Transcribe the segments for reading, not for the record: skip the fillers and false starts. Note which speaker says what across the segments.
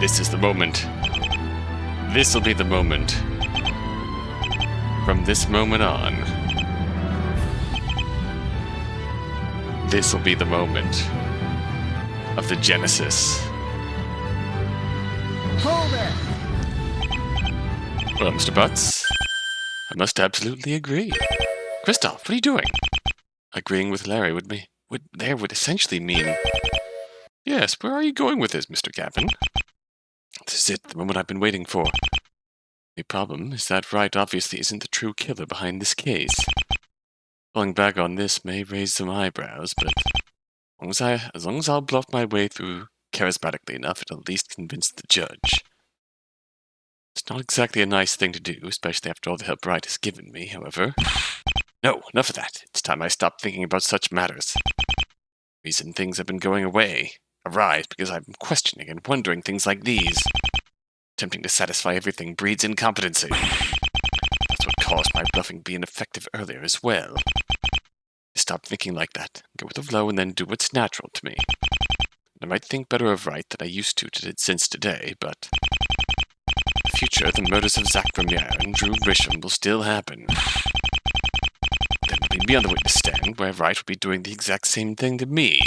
Speaker 1: This is the moment. This'll be the moment. From this moment on. This'll be the moment of the Genesis.
Speaker 2: Hold it!
Speaker 1: Well, Mr. Butts, I must absolutely agree. Christoph, what are you doing? Agreeing with Larry would essentially mean... Yes, where are you going with this, Mr. Gavin? This is it, the moment I've been waiting for. The problem is that Wright obviously isn't the true killer behind this case. Falling back on this may raise some eyebrows, but as long as I'll bluff my way through charismatically enough, it'll at least convince the judge. It's not exactly a nice thing to do, especially after all the help Wright has given me, however. No, enough of that. It's time I stopped thinking about such matters. The reason things have been going awry because I've been questioning and wondering things like these. Attempting to satisfy everything breeds incompetency. That's what caused my bluffing being effective earlier as well. Stop thinking like that, go with the flow, and then do what's natural to me. I might think better of Wright than I used to since today, but... in the future, the murders of Zach Vermeer and Drew Grisham will still happen. Then will be me on the witness stand, where Wright will be doing the exact same thing to me.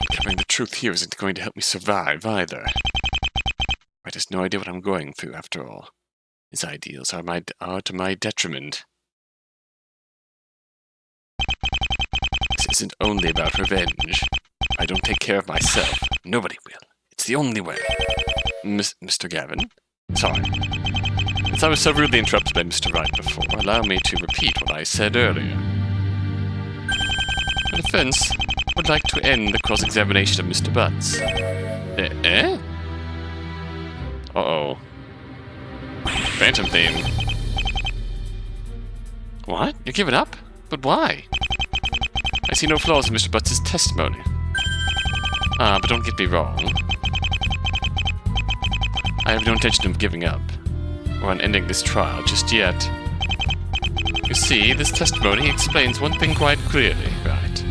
Speaker 1: Uncovering the truth here isn't going to help me survive, either. Wright has no idea what I'm going through, after all. His ideals are to my detriment. This isn't only about revenge. If I don't take care of myself, nobody will. It's the only way. Mr. Gavin? Sorry. Since I was so rudely interrupted by Mr. Wright before, allow me to repeat what I said earlier. The defense would like to end the cross-examination of Mr. Butts. Eh? Uh-oh. Phantom theme. What? You're giving up? But why? I see no flaws in Mr. Butts' testimony. But don't get me wrong. I have no intention of giving up, or on ending this trial just yet. You see, this testimony explains one thing quite clearly, right?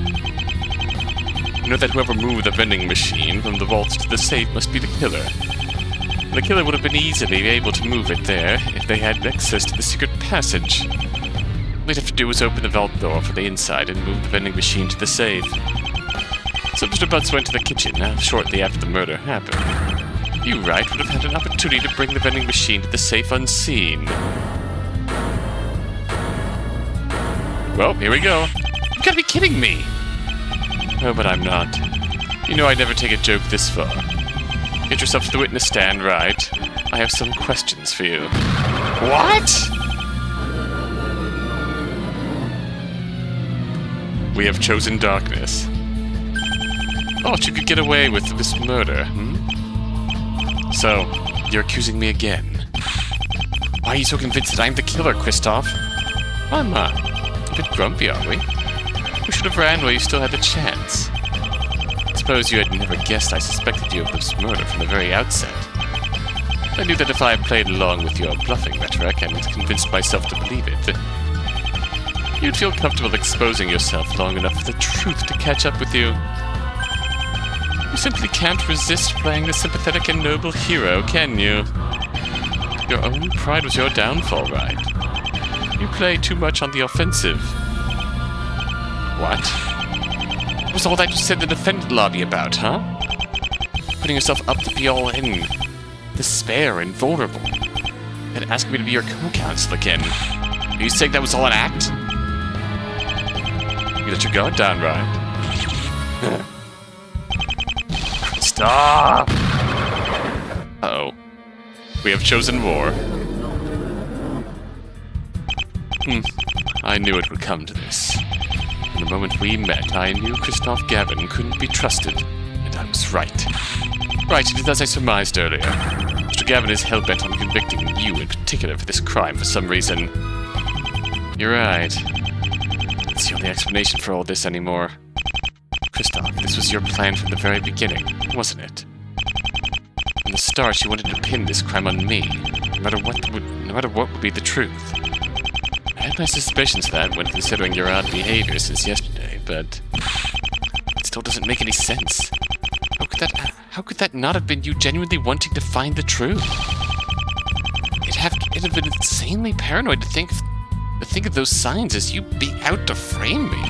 Speaker 1: You know that whoever moved the vending machine from the vault to the safe must be the killer. The killer would have been easily able to move it there if they had access to the secret passage. All they'd have to do was open the vault door from the inside and move the vending machine to the safe. So Mr. Butts went to the kitchen shortly after the murder happened. You, Wright, would have had an opportunity to bring the vending machine to the safe unseen. Well, here we go. You gotta be kidding me! Oh, but I'm not. You know I'd never take a joke this far. Get yourself to the witness stand, Wright. I have some questions for you. What?! We have chosen darkness. Thought you could get away with this murder, So, you're accusing me again. Why are you so convinced that I'm the killer, Christoph? Why am I? A bit grumpy, are we? We should have ran while you still had the chance. I suppose you had never guessed I suspected you of this murder from the very outset. I knew that if I played along with your bluffing rhetoric and convinced myself to believe it, that you'd feel comfortable exposing yourself long enough for the truth to catch up with you. You simply can't resist playing the sympathetic and noble hero, can you? Your own pride was your downfall, Wright. You play too much on the offensive. What? What was all that you said in the defendant lobby about, huh? Putting yourself up to be all in, despair and vulnerable, and asking me to be your co-counsel again. Are you saying that was all an act? You let your guard down, Wright. Stop! Uh-oh. We have chosen war. I knew it would come to this. From the moment we met, I knew Christoph Gavin couldn't be trusted, and I was right. Right, it is as I surmised earlier. Mr. Gavin is hell-bent on convicting you in particular for this crime for some reason. You're right. That's the only explanation for all this anymore. Christoph, this was your plan from the very beginning, wasn't it? From the start, you wanted to pin this crime on me, no matter what would be the truth. I had my suspicions of that when considering your odd behavior since yesterday, but it still doesn't make any sense. How could that not have been you genuinely wanting to find the truth? It'd have been insanely paranoid to think of those signs as you being out to frame me.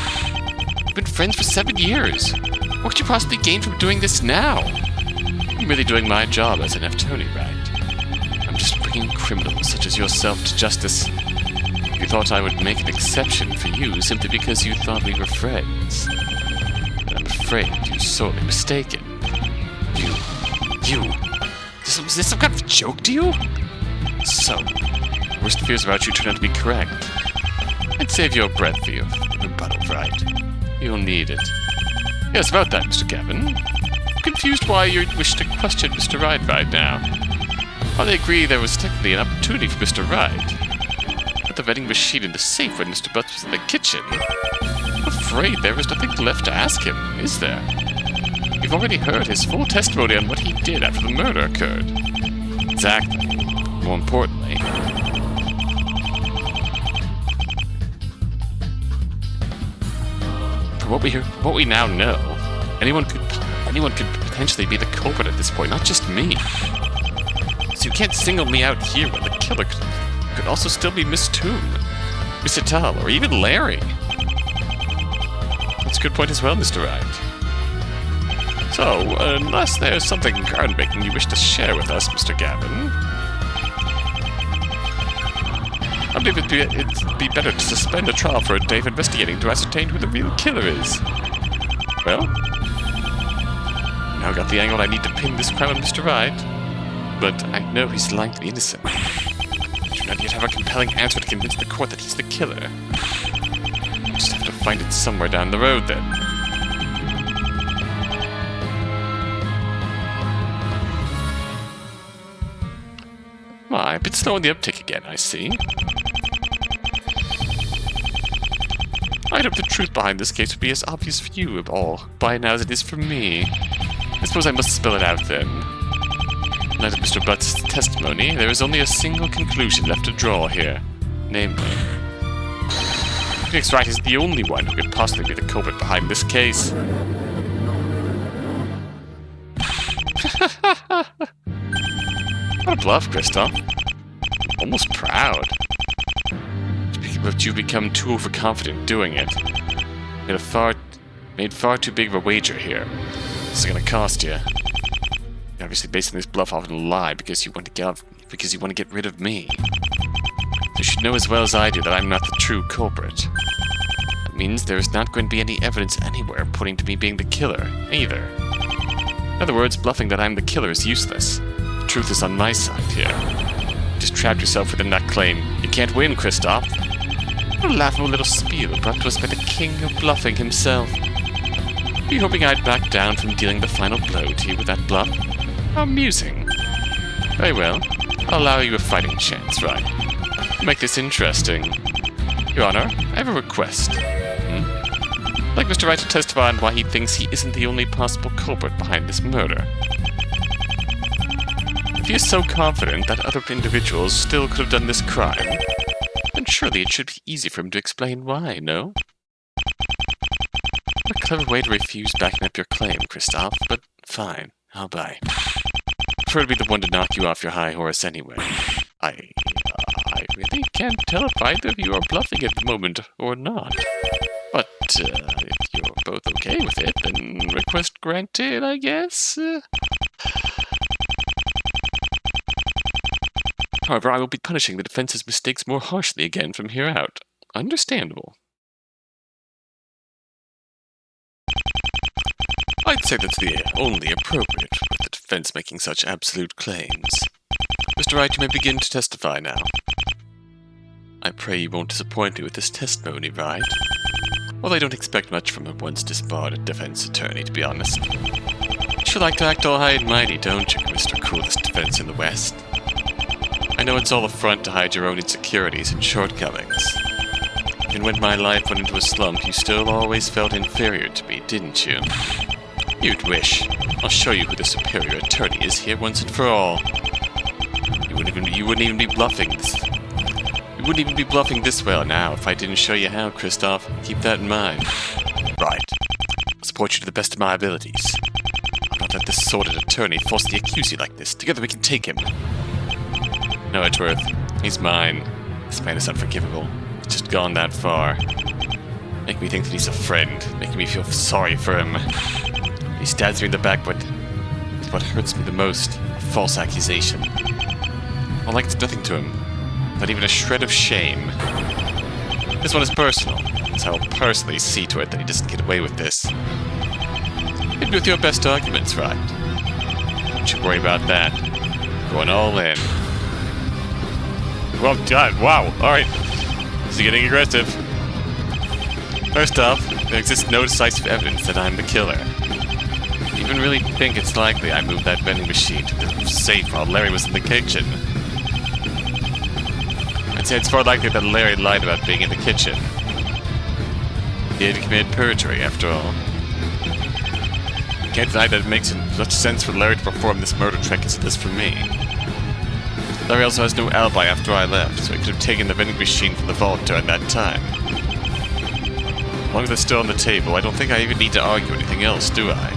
Speaker 1: We've been friends for 7 years. What could you possibly gain from doing this now? I'm merely doing my job as an attorney, Wright. I'm just bringing criminals such as yourself to justice. You thought I would make an exception for you simply because you thought we were friends. But I'm afraid you're sorely mistaken. You. Is this some kind of joke to you? So, worst fears about you turn out to be correct. I'd save your breath for your rebuttal, Wright. You'll need it. Yes, about that, Mr. Gavin. I'm confused why you wish to question Mr. Wright right now. While I agree there was technically an opportunity for Mr. Wright, put the vending machine in the safe when Mr. Butts was in the kitchen. I'm afraid there is nothing left to ask him, is there? You've already heard his full testimony on what he did after the murder occurred. Exactly. More importantly, for what we now know, anyone could potentially be the culprit at this point, not just me. So you can't single me out here when the killer could also still be Miss Toon, Miss Ital, or even Larry. That's a good point as well, Mr. Wright. So, unless there's something groundbreaking you wish to share with us, Mr. Gavin, I believe it'd be better to suspend a trial for a day of investigating to ascertain who the real killer is. Well, now got the angle I need to pin this crime on Mr. Wright, but I know he's lying to the innocent. I do not yet have a compelling answer to convince the court that he's the killer. I just have to find it somewhere down the road, then. Why, a bit slow on the uptick again, I see. I'd hope the truth behind this case would be as obvious for you all by now as it is for me. I suppose I must spell it out then. In light of Mr. Butt's testimony, there is only a single conclusion left to draw here. Namely, Phoenix Wright is the only one who could possibly be the culprit behind this case. What a bluff, Christoph. I'm almost proud. But you've become too overconfident doing it. Made far too big of a wager here. This is gonna cost you. You're obviously basing this bluff off of a lie because you want to get rid of me. You should know as well as I do that I'm not the true culprit. It means there is not going to be any evidence anywhere pointing to me being the killer, either. In other words, bluffing that I'm the killer is useless. The truth is on my side here. You just trapped yourself within that claim. You can't win, Christoph. What a laughable little spiel brought to us by the king of bluffing himself. Were you hoping I'd back down from dealing the final blow to you with that bluff? How amusing. Very well. I'll allow you a fighting chance, right? Make this interesting. Your Honor, I have a request. I'd like Mr. Wright to testify on why he thinks he isn't the only possible culprit behind this murder. If he is so confident that other individuals still could have done this crime, then surely it should be easy for him to explain why, no? What a clever way to refuse backing up your claim, Christoph, but fine, I'll buy. I prefer to be the one to knock you off your high horse anyway. I really can't tell if either of you are bluffing at the moment or not. But if you're both okay with it, then request granted, I guess. However, I will be punishing the defense's mistakes more harshly again from here out. Understandable. I'd say that's the only appropriate with the defense making such absolute claims. Mr. Wright, you may begin to testify now. I pray you won't disappoint me with this testimony, Wright. Well, I don't expect much from a once disbarred defense attorney, to be honest. You sure like to act all high and mighty, don't you, Mr. Coolest Defense in the West? I know it's all a front to hide your own insecurities and shortcomings. Even when my life went into a slump, you still always felt inferior to me, didn't you? You'd wish. I'll show you who the superior attorney is here once and for all. You wouldn't even be bluffing this. You wouldn't even be bluffing this well now if I didn't show you how, Christoph. Keep that in mind. Right. I'll support you to the best of my abilities. I'm not that let this sordid attorney falsely accuse you like this. Together we can take him. No, Edgeworth. He's mine. This man is unforgivable. He's just gone that far. Making me think that he's a friend. Making me feel sorry for him. He stabs me in the back, but it's what hurts me the most. A false accusation. All like it's nothing to him. Not even a shred of shame. This one is personal. So I'll personally see to it that he doesn't get away with this. Hit me with your best arguments, Wright. Don't you worry about that. Going all in. Well done. Wow. Alright. This is getting aggressive. First off, there exists no decisive evidence that I'm the killer. Do you even really think it's likely I moved that vending machine to the safe while Larry was in the kitchen? I'd say it's far likely that Larry lied about being in the kitchen. He had committed perjury, after all. Can't deny that it makes as much sense for Larry to perform this murder trick as it does for me. Larry also has no alibi after I left, so he could have taken the vending machine from the vault during that time. As long as it's still on the table, I don't think I even need to argue anything else, do I?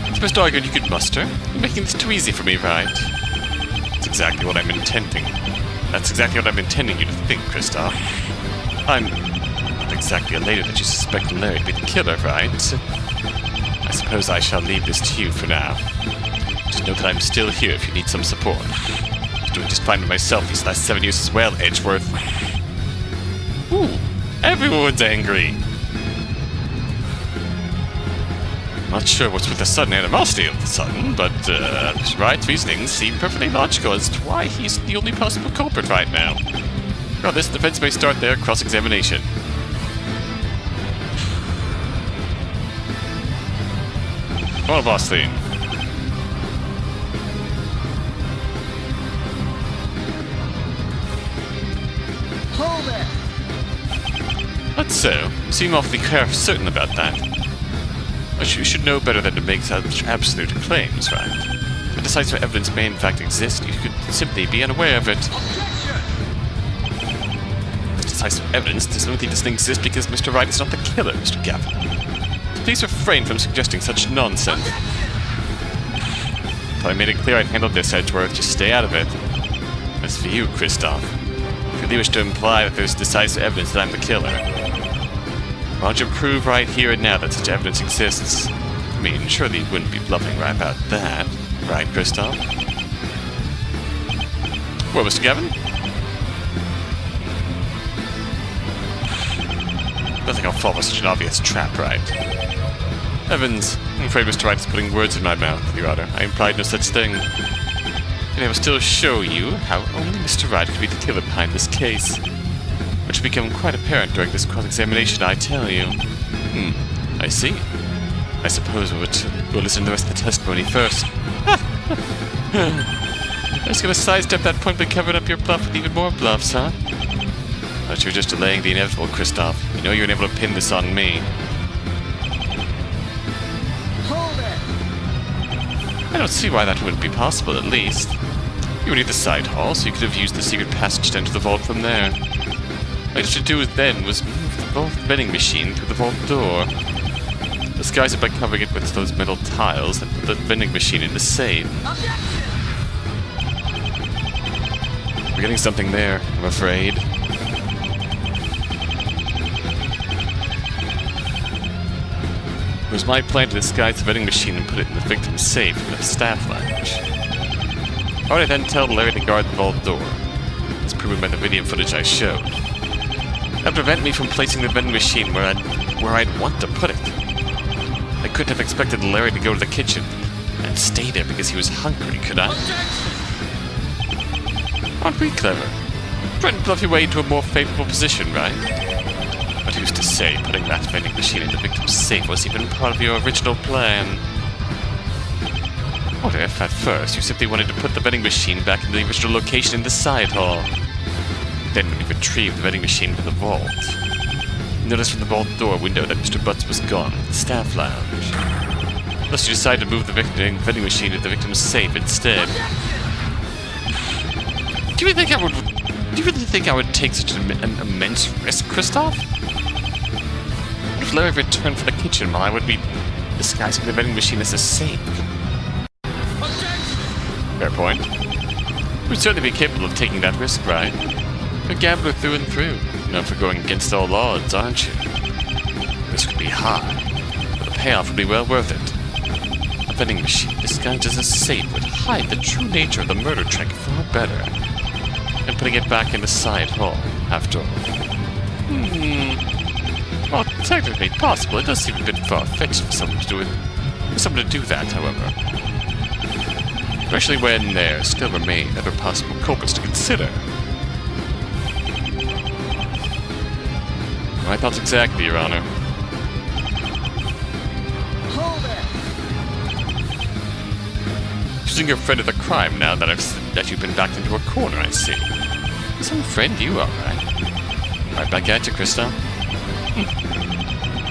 Speaker 1: It's the best argument you could muster. You're making this too easy for me, right? That's exactly what I'm intending. That's exactly what I'm intending you to think, Kristoff. I'm not exactly elated that you suspect Larry to be the killer, right? I suppose I shall leave this to you for now. Just know that I'm still here if you need some support. I'm doing just fine with myself these last 7 years as well, Edgeworth. Ooh, everyone's angry. Not sure what's with the sudden animosity all of a sudden, but Wright's reasonings seem perfectly logical as to why he's the only possible culprit right now. Regardless, the defense may start their cross-examination. Come on, boss theme.
Speaker 2: Hold it!
Speaker 1: That's so. You seem awfully certain about that. But you should know better than to make such absolute claims, right? If decisive evidence may in fact exist, you could simply be unaware of it. Decisive evidence simply doesn't exist because Mr. Wright is not the killer, Mr. Gavin. Please refrain from suggesting such nonsense. Thought I made it clear I'd handled this, Edgeworth. Just stay out of it. As for you, Kristoff, if you really wish to imply that there's decisive evidence that I'm the killer, why don't you prove right here and now that such evidence exists? I mean, surely you wouldn't be bluffing right about that, right, Kristoff? Well, Mr. Gavin? I don't think I'll fall for such an obvious trap, right? Evans, I'm afraid Mr. Wright is putting words in my mouth, Your Honor. I implied no such thing. And I will still show you how only Mr. Wright could be the killer behind this case. Which will become quite apparent during this cross-examination, I tell you. I see. I suppose we'll listen to the rest of the testimony first. I'm just gonna sidestep that point by covering up your bluff with even more bluffs, huh? But you're just delaying the inevitable, Kristoff. You know you're unable to pin this on me.
Speaker 2: Hold it!
Speaker 1: I don't see why that wouldn't be possible, at least. You were near the side hall, so you could have used the secret passage to enter the vault from there. All you should do then was move the vault vending machine through the vault door. Disguise it by covering it with those metal tiles and put the vending machine in the safe. We're getting something there, I'm afraid. It was my plan to disguise the vending machine and put it in the victim's safe in the staff lounge. How would I then tell Larry to guard the vault door? As proven by the video footage I showed. That prevent me from placing the vending machine where I'd want to put it. I couldn't have expected Larry to go to the kitchen and stay there because he was hungry, could I? Aren't we clever? Try and bluff your way into a more favorable position, right? But who's to say putting that vending machine in the victim's safe was even part of your original plan? What if, at first, you simply wanted to put the vending machine back in the original location in the side hall? Then when you retrieved the vending machine from the vault, you noticed from the vault door window that Mr. Butts was gone in the staff lounge. Thus you decided to move the vending machine to the victim's safe instead. Do you really think I would take such an immense risk, Kristoff? What if Larry returned from the kitchen while I would be disguising the vending machine as a safe? Fair point. We'd certainly be capable of taking that risk, right? You're a gambler through and through. Known for going against all odds, aren't you? The risk would be high, but the payoff would be well worth it. A vending machine disguised as a safe would hide the true nature of the murder trick far better than putting it back in the side hall, after all. Well, technically possible. It does seem a bit far-fetched for someone to do that, however. Especially when there still remain other possible culprits to consider. My thoughts exactly, Your Honor.
Speaker 2: Hold it!
Speaker 1: Choosing your friend of the crime now that you've been backed into a corner, I see. Some friend you are, right? Right back at you, Kristoff.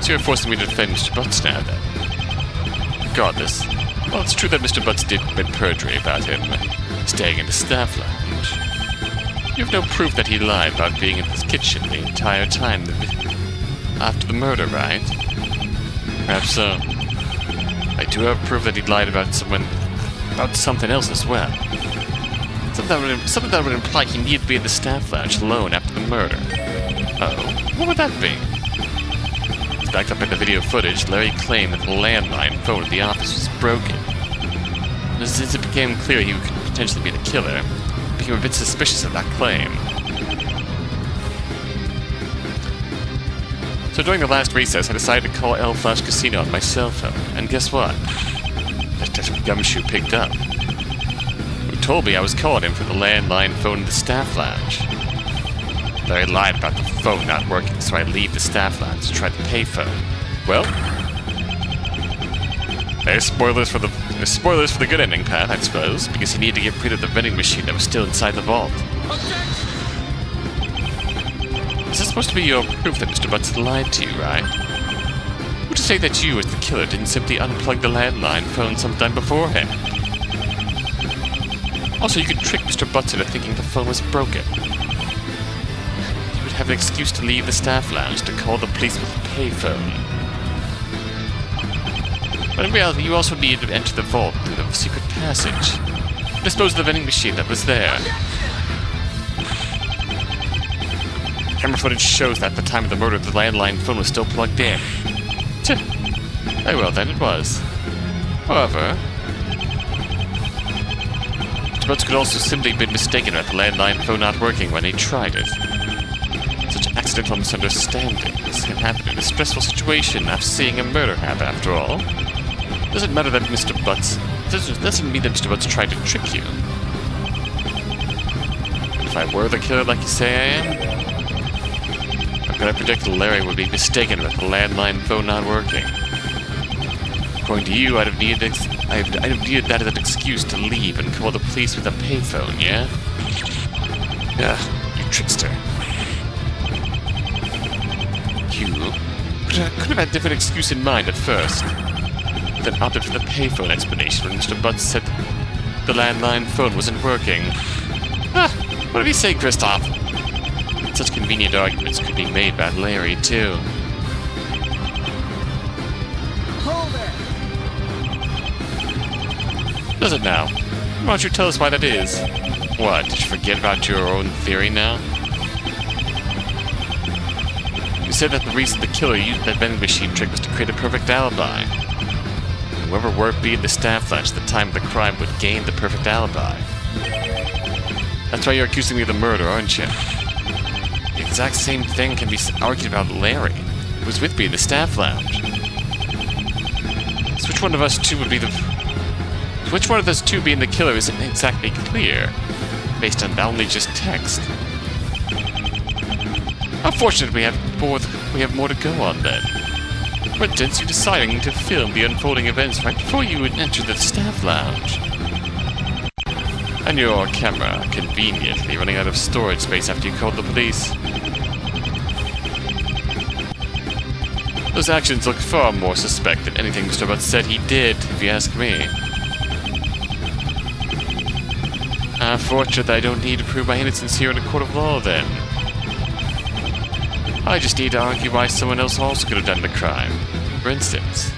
Speaker 1: So you're forcing me to defend Mr. Butts now, then? Regardless, well, it's true that Mr. Butts did commit perjury about him staying in the staff lounge. You have no proof that he lied about being in his kitchen the entire time after the murder, right? Perhaps so. I do have proof that he lied about something else as well. Something that would imply he needed to be in the staff lounge alone after the murder. Oh, what would that be? Backed up in the video footage, Larry claimed that the landline phone at the office was broken. As it became clear he could potentially be the killer, he became a bit suspicious of that claim. So during the last recess, I decided to call El Flash Casino on my cell phone, and guess what? Detective Gumshoe picked up. Who told me I was calling him from the landline phone in the staff lounge. Larry lied about the phone not working, so I leave the staff lounge to try the payphone. Well, there's spoilers for the good ending path, I suppose, because he needed to get rid of the vending machine that was still inside the vault. Is this supposed to be your proof that Mr. Butts lied to you, right? Would you say that you, as the killer, didn't simply unplug the landline phone sometime beforehand? Also, you could trick Mr. Butts into thinking the phone was broken. Have an excuse to leave the staff lounge to call the police with a payphone. But in reality, you also needed to enter the vault through the secret passage. Dispose of the vending machine that was there. Camera footage shows that at the time of the murder, the landline phone was still plugged in. Very well then, it was. However, Mr. Butts could also simply have been mistaken about the landline phone not working when he tried it. Such accidental misunderstandings can happen in a stressful situation after seeing a murder happen, after all. Doesn't mean that Mr. Butts tried to trick you. If I were the killer like you say I am, how could I predict that Larry would be mistaken about the landline phone not working? According to you, I'd have needed that as an excuse to leave and call the police with a payphone, yeah? Yeah, you trickster. You could have had a different excuse in mind at first, then opted for the payphone explanation when Mr. Butts said the landline phone wasn't working. What did he say, Kristoff? Such convenient arguments could be made about Larry, too.
Speaker 2: Hold it!
Speaker 1: Does it now? Why don't you tell us why that is? What, did you forget about your own theory now? You said that the reason the killer used that vending machine trick was to create a perfect alibi. Whoever were be in the staff lounge at the time of the crime would gain the perfect alibi. That's why you're accusing me of the murder, aren't you? The exact same thing can be argued about Larry, who was with me in the staff lounge. So which one of us two being the killer isn't exactly clear, based on only just text. Unfortunately, we have more to go on then. For instance, you deciding to film the unfolding events right before you would enter the staff lounge. And your camera conveniently running out of storage space after you called the police. Those actions look far more suspect than anything Mr. Butts said he did, if you ask me. Fortunate that I don't need to prove my innocence here in a court of law, then. I just need to argue why someone else also could have done the crime. For instance,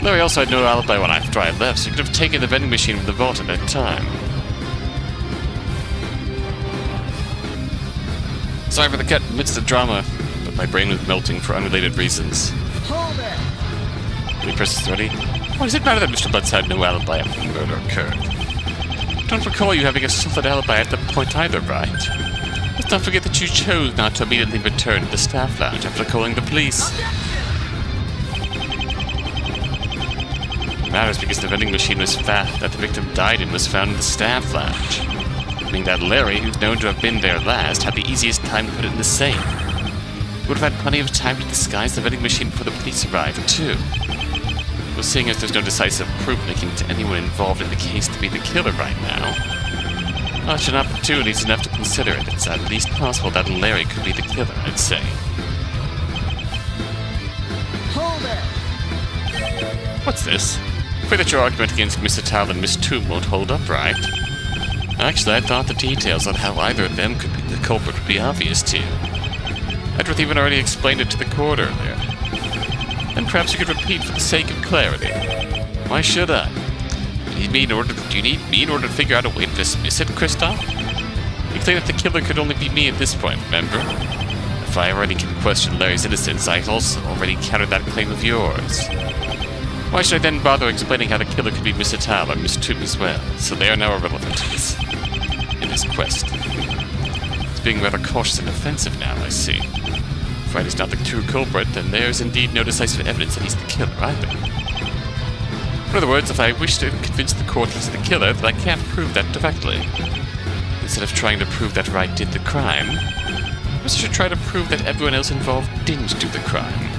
Speaker 1: Larry also had no alibi when after I left, so he could have taken the vending machine from the vault at that time. Sorry for the cut amidst the drama, but my brain was melting for unrelated reasons.
Speaker 2: Hold it!
Speaker 1: He presses 30. Why does it matter that Mr. Butts had no alibi after the murder occurred? Don't recall you having a solid alibi at that point either, Wright. Let's not forget that you chose not to immediately return to the staff lounge after calling the police. It matters because the vending machine was that the victim died in was found in the staff lounge. Meaning that Larry, who's known to have been there last, had the easiest time to put it in the safe. He would have had plenty of time to disguise the vending machine before the police arrived, too. Well, seeing as there's no decisive proof linking to anyone involved in the case to be the killer right now, such an opportunity is enough to consider it. It's at least possible that Larry could be the killer, I'd say.
Speaker 2: Hold it!
Speaker 1: What's this? I'm afraid that your argument against Mr. Tal and Miss Toom won't hold up, right? Actually, I thought the details on how either of them could be the culprit would be obvious to you. Edgeworth even already explained it to the court earlier. And perhaps you could repeat for the sake of clarity. Why should I? Do you need me in order to figure out a way to dismiss it, Christoph? You claim that the killer could only be me at this point, remember? If I already can question Larry's innocence, I also already countered that claim of yours. Why should I then bother explaining how the killer could be Mr. Tal or Miss Toom as well, so they are now irrelevant in this quest? It's being rather cautious and offensive now, I see. If Wright is not the true culprit, then there is indeed no decisive evidence that he's the killer either. In other words, if I wish to convince the court he's the killer, then I can't prove that directly. Instead of trying to prove that Wright did the crime, I should try to prove that everyone else involved didn't do the crime.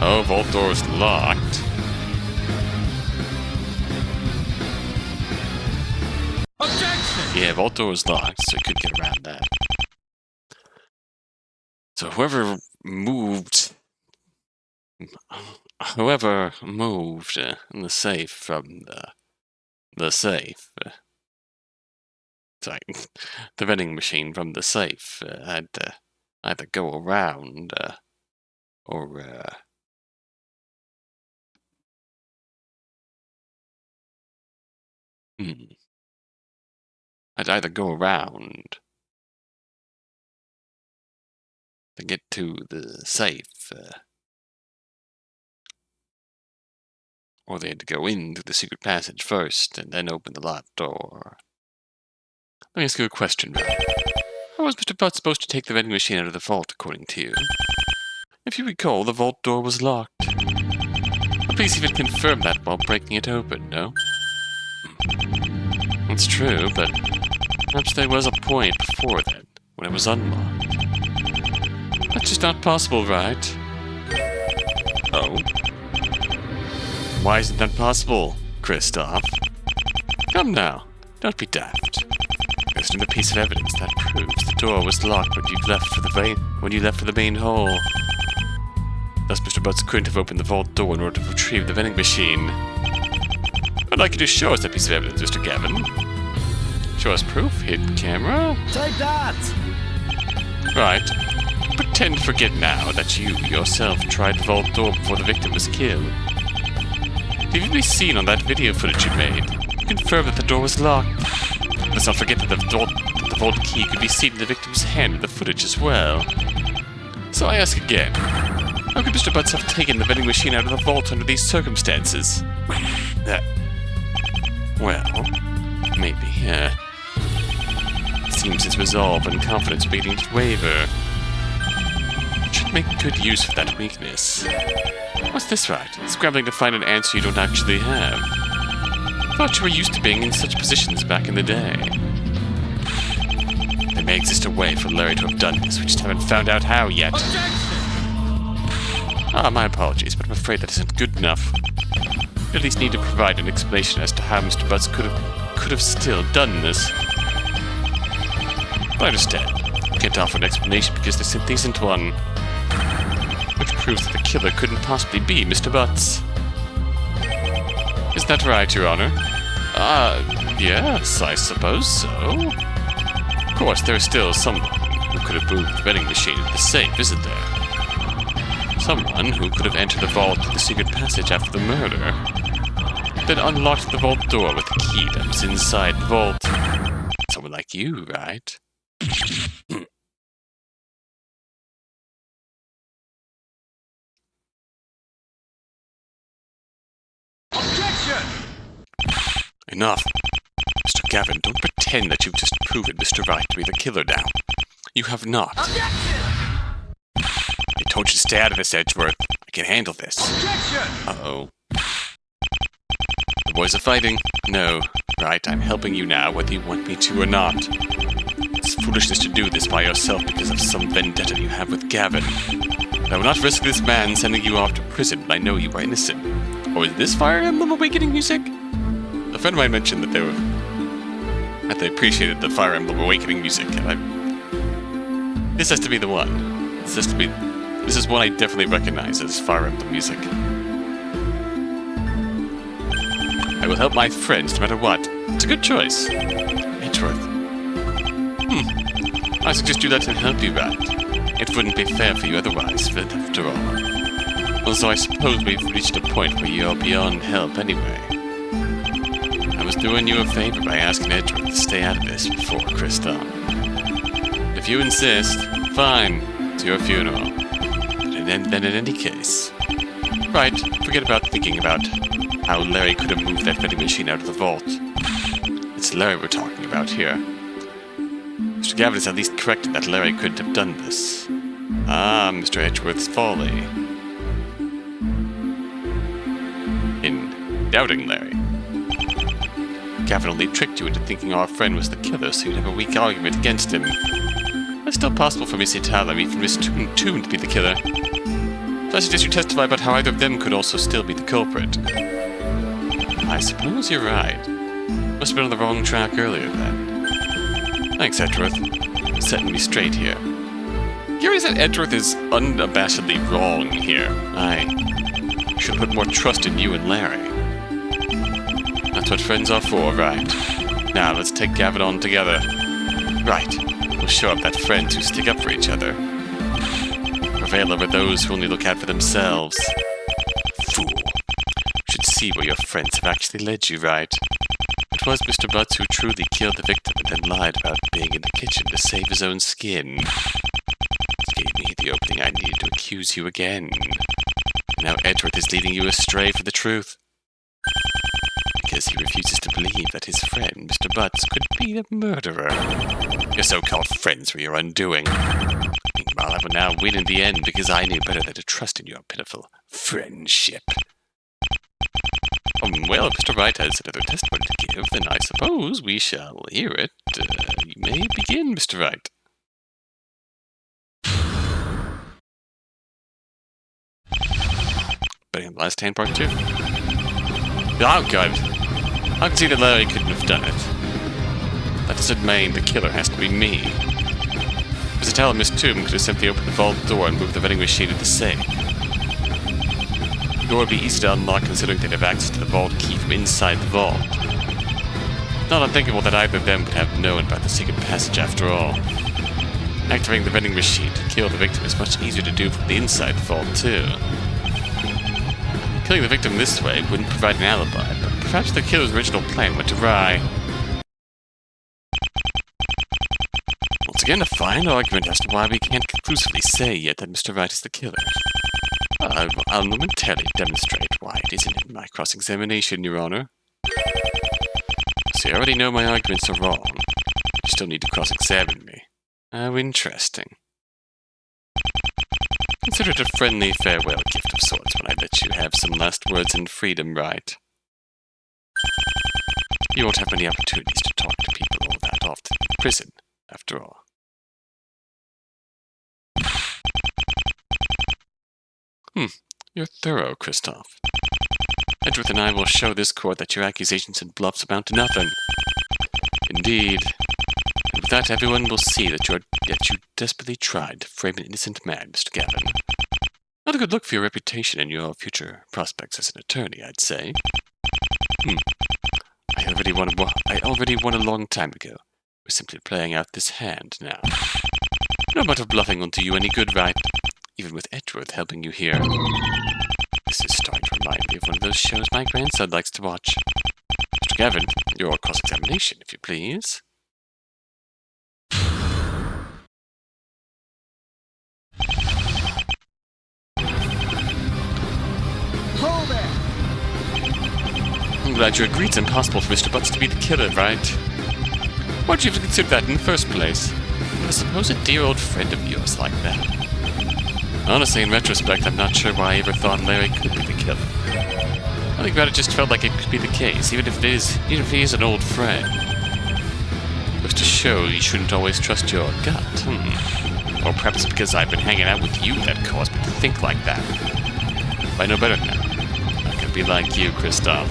Speaker 1: Oh, vault door is locked.
Speaker 2: Objection!
Speaker 1: Yeah, vault door is locked, so you could get around that. So whoever moved in the safe from the safe, sorry, the vending machine from the safe had to either go around or I'd either go around to get to the safe, or they had to go into the secret passage first and then open the locked door. Let me ask you a question, Wright. How was Mr. Butt supposed to take the vending machine out of the vault, according to you? If you recall, the vault door was locked. The police even confirmed that while breaking it open, no? That's true, but perhaps there was a point before then, when it was unlocked. That's just not possible, right? Oh? Why isn't that possible, Christoph? Come now, don't be daft. There's another piece of evidence that proves the door was locked when you left for the main hall. Thus, Mr. Butts couldn't have opened the vault door in order to retrieve the vending machine. I'd like you to show us that piece of evidence, Mr. Gavin. Show us proof, hidden camera.
Speaker 2: Take that!
Speaker 1: Right. Pretend to forget now that you yourself tried the vault door before the victim was killed. You've even been seen on that video footage you made. You confirmed that the door was locked. Let's not forget that the vault key could be seen in the victim's hand in the footage as well. So I ask again, how could Mr. Butts have taken the vending machine out of the vault under these circumstances? Well, maybe, It seems his resolve and confidence beginning to waver. Should make good use of that weakness. What's this, Wright? Scrambling to find an answer you don't actually have. Thought you were used to being in such positions back in the day. There may exist a way for Larry to have done this, we just haven't found out how yet. My apologies, but I'm afraid that isn't good enough. You at least need to provide an explanation as to how Mr. Butts could have still done this. But I understand. I can't offer an explanation because there simply isn't one. proves that the killer couldn't possibly be Mr. Butts. Is that right, Your Honor? Yes, I suppose so. Of course, there is still someone who could have moved the vending machine into the safe, isn't there? Someone who could have entered the vault through the secret passage after the murder, then unlocked the vault door with the key that was inside the vault. Someone like you, right?
Speaker 2: Objection!
Speaker 1: Enough. Mr. Gavin, don't pretend that you've just proven Mr. Wright to be the killer now. You have not.
Speaker 2: Objection!
Speaker 1: I told you to stay out of this, Edgeworth. I can handle this.
Speaker 2: Objection!
Speaker 1: Uh-oh. The boys are fighting? No. Right, I'm helping you now, whether you want me to or not. It's foolishness to do this by yourself because of some vendetta you have with Gavin. But I will not risk this man sending you off to prison when I know you are innocent. Or is this Fire Emblem Awakening music? A friend of mine mentioned that they appreciated the Fire Emblem Awakening music, and this has to be the one. This is one I definitely recognize as Fire Emblem music. I will help my friends no matter what. It's a good choice. Edgeworth. I suggest you let him help you, Wright. It wouldn't be fair for you otherwise, but after all. Also, I suppose we've reached a point where you're beyond help anyway. I was doing you a favor by asking Edgeworth to stay out of this before Kristoff. If you insist, fine, it's your funeral. But then in any case... Right, forget about thinking about how Larry could have moved that vending machine out of the vault. It's Larry we're talking about here. Mr. Gavin is at least correct that Larry couldn't have done this. Ah, Mr. Edgeworth's folly. In doubting Larry. Gavin only tricked you into thinking our friend was the killer so you'd have a weak argument against him. It's still possible for Miss Itala, even Miss Toon to be the killer. So I suggest you testify about how either of them could also still be the culprit. I suppose you're right. Must have been on the wrong track earlier then. Thanks, Edgeworth. Setting me straight here. Curious that Edgeworth is unabashedly wrong here. I should put more trust in you and Larry. That's what friends are for, right? Now let's take Gavin on together. Right. We'll show up that friends who stick up for each other. Prevail over those who only look out for themselves. Fool. You should see where your friends have actually led you, right? It was Mr. Butts who truly killed the victim and then lied about being in the kitchen to save his own skin. This gave me the opening I needed to accuse you again. Now Edgeworth is leading you astray for the truth. Because he refuses to believe that his friend, Mr. Butts, could be the murderer. Your so-called friends were your undoing. Meanwhile, I will now win in the end because I knew better than to trust in your pitiful friendship. Well, if Mr. Wright has another testimony to give, then I suppose we shall hear it. You may begin, Mr. Wright. Betting on the last hand, part 2? Oh, God. I can see that Larry couldn't have done it. That doesn't mean the killer has to be me. Miss Itala and Miss Toom could have simply opened the vault door and moved the vending machine to the safe. The door would be easy to unlock considering they'd have access to the vault key from inside the vault. Not unthinkable that either of them would have known about the secret passage after all. Activating the vending machine to kill the victim is much easier to do from the inside the vault, too. Killing the victim this way wouldn't provide an alibi, but perhaps the killer's original plan went awry. Once again, a fine argument as to why we can't conclusively say yet that Mr. Wright is the killer. I'll momentarily demonstrate why it isn't in my cross-examination, Your Honor. So you already know my arguments are wrong. You still need to cross-examine me. How interesting. Consider it a friendly farewell gift of sorts when I let you have some last words in freedom, Wright. You won't have many opportunities to talk to people all that often in prison, after all. You're thorough, Kristoff. Edgeworth and I will show this court that your accusations and bluffs amount to nothing. Indeed. And with that, everyone will see that you desperately tried to frame an innocent man, Mr. Gavin. Rather good look for your reputation and your future prospects as an attorney, I'd say. I already won a long time ago. We're simply playing out this hand now. No amount of bluffing will do you any good, Wright. Even with Edgeworth helping you here. This is starting to remind me of one of those shows my grandson likes to watch. Mr. Gavin, your cross-examination, if you please.
Speaker 2: Hold it!
Speaker 1: I'm glad you agreed it's impossible for Mr. Butts to be the killer, Wright. Why'd you have to consider that in the first place? With a supposed dear old friend of yours like that. Honestly, in retrospect, I'm not sure why I ever thought Larry could be the killer. I think about it just felt like it could be the case, even if he is an old friend. Goes to show you shouldn't always trust your gut, Or perhaps because I've been hanging out with you that caused me to think like that. But I know better now. I can be like you, Christoph.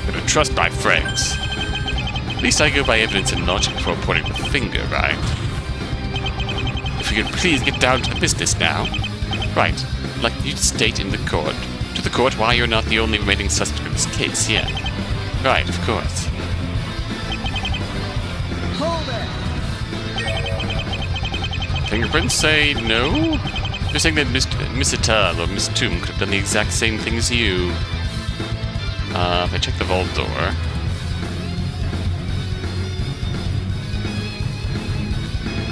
Speaker 1: Better trust my friends. At least I go by evidence and logic before pointing the finger, right? If you could please get down to the business now. Right, I'd like you to state to the court why you're not the only remaining suspect in this case, yeah. Right, of course.
Speaker 2: Hold it!
Speaker 1: Fingerprints say no? You're saying that Miss Attal or Miss Toom could have done the exact same thing as you. If I check the vault door...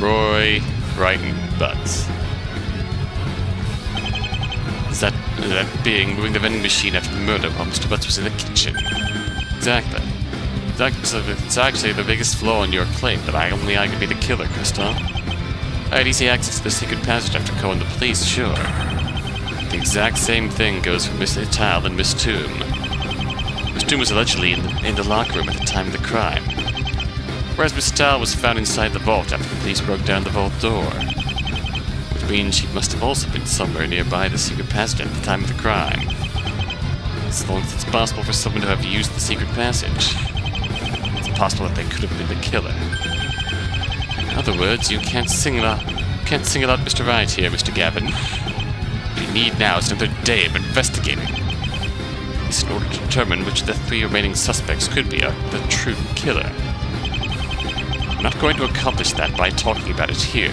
Speaker 1: Roy, Wright, and Butts. Is that being moving the vending machine after the murder while Mr. Butts was in the kitchen? Exactly. It's actually the biggest flaw in your claim that I could be the killer, Christoph. I had easy access to the secret passage after calling the police, sure. The exact same thing goes for Miss Attal and Miss Toom. Miss Toom was allegedly in the locker room at the time of the crime. Whereas Miss Attal was found inside the vault after the police broke down the vault door. Which means she must have also been somewhere nearby the secret passage at the time of the crime. As long as it's possible for someone to have used the secret passage, it's possible that they could have been the killer. In other words, you can't single out Mr. Wright here, Mr. Gavin. What we need now is another day of investigating. This in order to determine which of the 3 remaining suspects could be the true killer. I'm not going to accomplish that by talking about it here.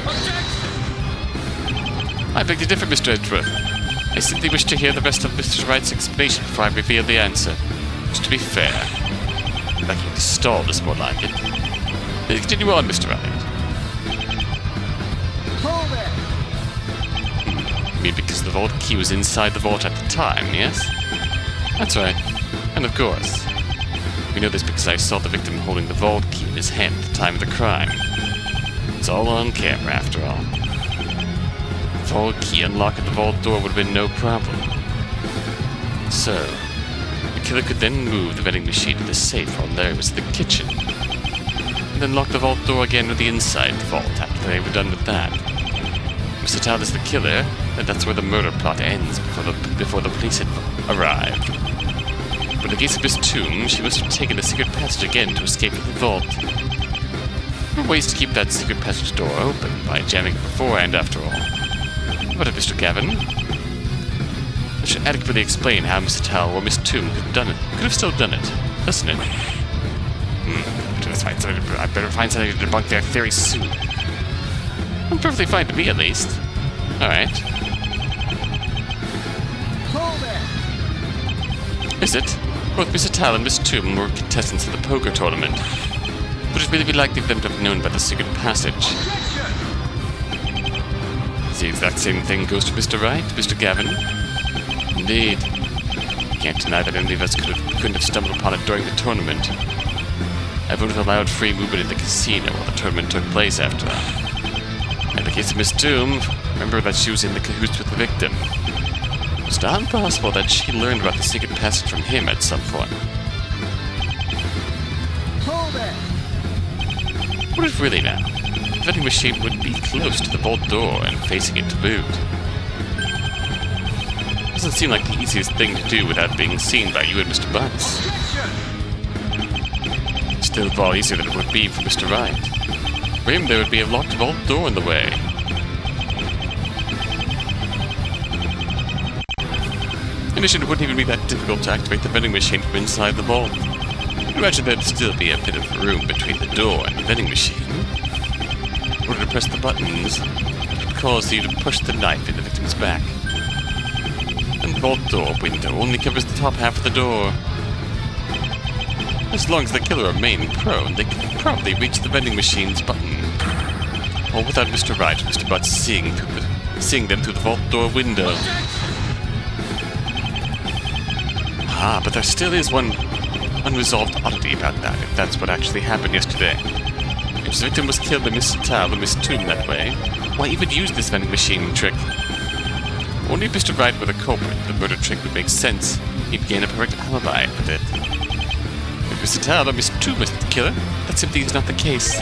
Speaker 1: I beg to differ, Mr. Edgeworth. I simply wish to hear the rest of Mr. Wright's explanation before I reveal the answer. Just to be fair. Like you to stall is more like it. Continue on, Mr. Wright.
Speaker 2: Hold it!
Speaker 1: You mean because the vault key was inside the vault at the time, yes? That's right. And of course. We know this because I saw the victim holding the vault key in his hand at the time of the crime. It's all on camera, after all. The vault key unlocking the vault door would have been no problem. So, the killer could then move the vending machine to the safe while Larry was in the kitchen. And then lock the vault door again to the inside the vault after they were done with that. Mr. Attal is the killer, and that's where the murder plot ends before the police had arrived. But in the case of Miss Toom, she must have taken the secret passage again to escape from the vault. There are ways to keep that secret passage door open by jamming it beforehand, after all. But if Mr. Gavin, I should adequately explain how Miss Attal or Miss Toom could have still done it, doesn't it? I better find something to debunk their theory soon. Perfectly fine to me, at least. Alright.
Speaker 2: Hold it!
Speaker 1: Is it? Both Miss Attal and Miss Toom were contestants of the poker tournament. Would it really be likely for them to have known about the secret passage?
Speaker 2: Objection!
Speaker 1: The exact same thing goes to Mr. Wright, Mr. Gavin. Indeed. Can't deny that any of us couldn't have stumbled upon it during the tournament. Everyone would have allowed free movement in the casino while the tournament took place after that. In the case of Miss Toom, remember that she was in the cahoots with the victim. It's not impossible that she learned about the secret passage from him at some point.
Speaker 2: Hold it!
Speaker 1: What if really now? The vending machine would be close to the vault door and facing it to boot. Doesn't seem like the easiest thing to do without being seen by you and Mr. Butts.
Speaker 2: Objection!
Speaker 1: Still far easier than it would be for Mr. Wright. For him, there would be a locked vault door in the way. addition, it wouldn't even be that difficult to activate the vending machine from inside the vault. I'd imagine there'd still be a bit of room between the door and the vending machine. In order to press the buttons, it would cause you to push the knife in the victim's back. And the vault door window only covers the top half of the door. As long as the killer remained prone, they could probably reach the vending machine's button. All without Mr. Wright and Mr. Butts seeing them through the vault door window. Ah, but there still is one unresolved oddity about that, if that's what actually happened yesterday. If the victim was killed by Miss Tal or Miss Toon that way, why even use this vending machine trick? Only if Mr. Wright were the culprit, the murder trick would make sense. He'd gain a perfect alibi with it. If Mr. Tal or Miss Toon was the killer, that simply is not the case.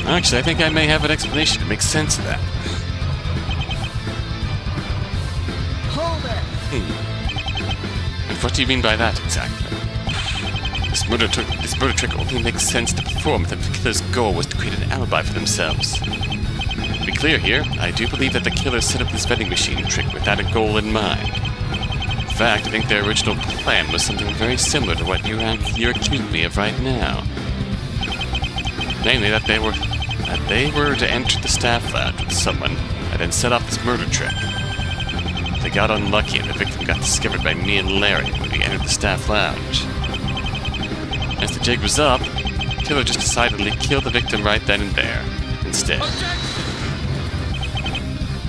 Speaker 1: Actually, I think I may have an explanation to make sense of that.
Speaker 2: Hold it!
Speaker 1: And what do you mean by that, exactly? This murder trick only makes sense to perform if the killer's goal was to create an alibi for themselves. To be clear here, I do believe that the killer set up this vending machine trick with that goal in mind. In fact, I think their original plan was something very similar to what you're accusing me of right now. Namely, that they were to enter the staff lounge with someone and then set off this murder trick. They got unlucky and the victim got discovered by me and Larry when we entered the staff lounge. As the jig was up, the killer just decidedly killed the victim right then and there, instead.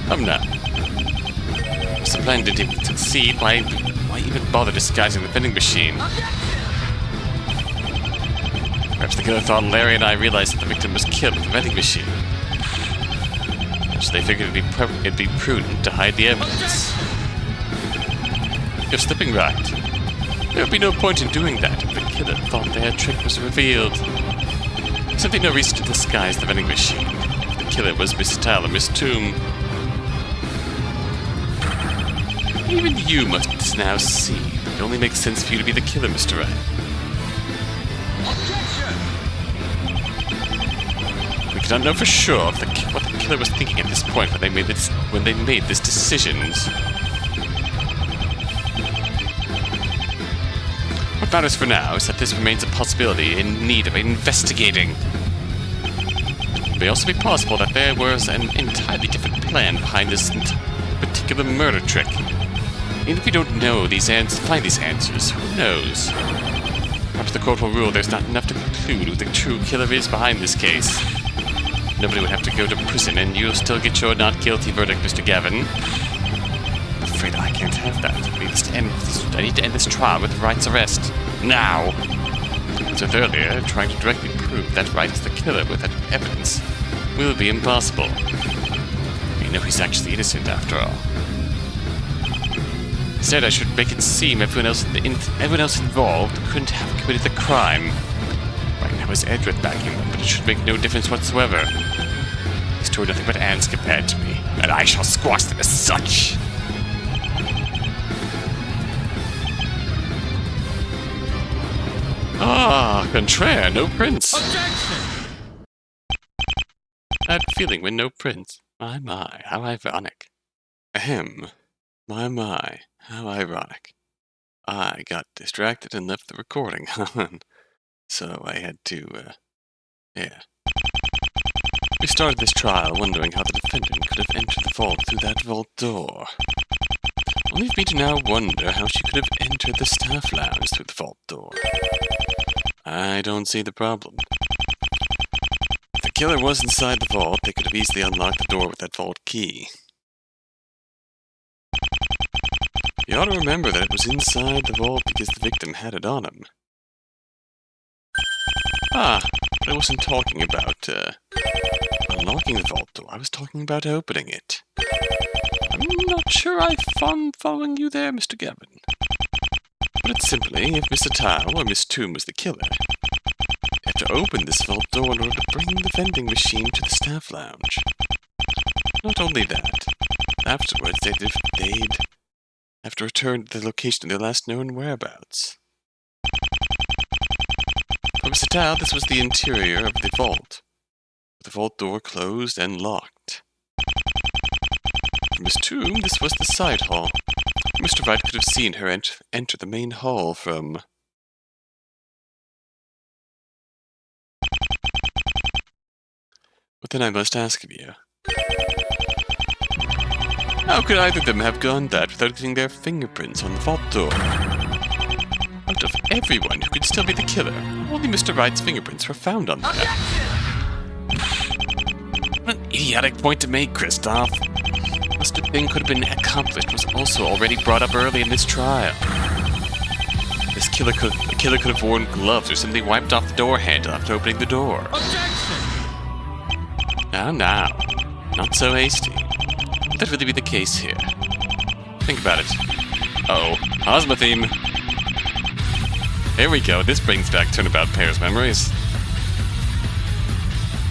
Speaker 1: No. If the plan didn't even succeed, why even bother disguising the vending machine? Perhaps the killer thought Larry and I realized that the victim was killed with the vending machine. So they figured it'd be prudent to hide the evidence. You're slipping, right. There would be no point in doing that if the killer thought their trick was revealed. There's simply no reason to disguise the vending machine. If the killer was Miss Tal or Miss Toom. Even you must now see that it only makes sense for you to be the killer, Mr. Wright. We cannot know for sure what the killer was thinking at this point when they made this decision. What matters for now is that this remains a possibility in need of investigating. It may also be possible that there was an entirely different plan behind this particular murder trick. Even if we don't know find these answers, who knows? Perhaps the court will rule there's not enough to conclude who the true killer is behind this case. Nobody would have to go to prison and you'll still get your not guilty verdict, Mr. Gavin. I'm afraid I can't have that. I need to end this trial with Wright's arrest. Now! As I said earlier, trying to directly prove that Wright is the killer with that evidence will be impossible. We know he's actually innocent after all. Instead, I should make it seem everyone else involved couldn't have committed the crime. Right now is Edgeworth backing them, but it should make no difference whatsoever. These two are nothing but ants compared to me, and I shall squash them as such. Ah, contraire, no prince.
Speaker 2: Objection!
Speaker 1: That feeling when no prince. My, how ironic. Ahem. My, how ironic. I got distracted and left the recording on. So I had to, yeah. We started this trial wondering how the defendant could have entered the vault through that vault door. Only for me to now wonder how she could have entered the staff lounge through the vault door. I don't see the problem. If the killer was inside the vault, they could have easily unlocked the door with that vault key. You ought to remember that it was inside the vault because the victim had it on him. Ah, but I wasn't talking about, unlocking the vault door. I was talking about opening it. I'm not sure I'm following you there, Mr. Gavin. Put it simply, if Mr. Tal or Miss Toom was the killer, you have to open this vault door in order to bring the vending machine to the staff lounge. Not only that, afterwards they'd have to return to the location of their last known whereabouts. For Mr. Tal, this was the interior of the vault, with the vault door closed and locked. For Miss Toom, this was the side hall. Mr. Wright could have seen her enter the main hall from... But then I must ask of you, how could either of them have gone that without getting their fingerprints on the vault door? Out of everyone who could still be the killer, only Mr. Wright's fingerprints were found on there. What an idiotic point to make, Christoph. Must a thing could have been accomplished was also already brought up early in this trial. The killer could have worn gloves or simply wiped off the door handle after opening the door.
Speaker 2: Objection!
Speaker 1: Now, not so hasty. Would that really be the case here? Think about it. Uh-oh, Ozma theme. Here we go, this brings back Turnabout Pair's memories.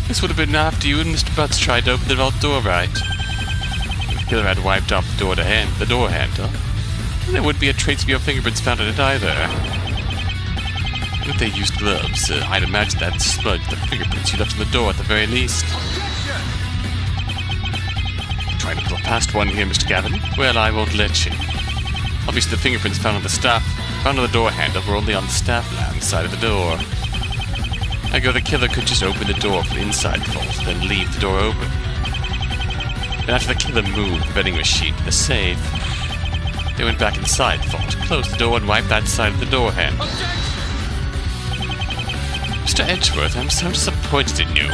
Speaker 1: This would have been after you and Mr. Butts tried to open the vault door, right? If the killer had wiped off the door handle, then there wouldn't be a trace of your fingerprints found on it either. And if they used gloves, I'd imagine that smudged the fingerprints you left on the door at the very least. Trying to pull past one here, Mr. Gavin? Well, I won't let you. Obviously, the fingerprints found on the door handle were only on the staff lamp side of the door. The killer could just open the door from inside the vault, then leave the door open. Then after the killer moved the vending machine to the safe, they went back inside the vault, closed the door, and wiped that side of the door handle. Mr. Edgeworth, I'm so disappointed in you.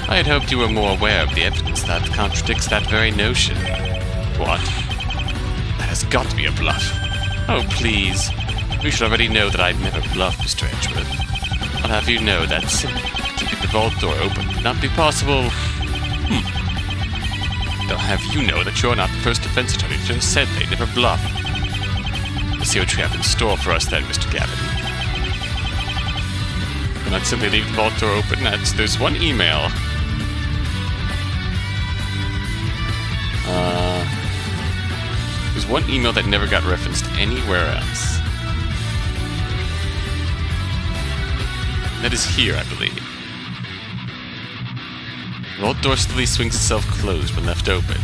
Speaker 1: I had hoped you were more aware of the evidence that contradicts that very notion. What? That has got to be a bluff. Oh, please. You should already know that I'd never bluff, Mr. Edgeworth. I'll have you know that simply keeping the vault door open would not be possible. I'll have you know that you're not the first defense attorney to have said they never bluff. Let's see what you have in store for us then, Mr. Gavin. Why not simply leave the vault door open? There's one email. There's one email that never got referenced anywhere else. That is here, I believe. The vault door slowly swings itself closed when left open.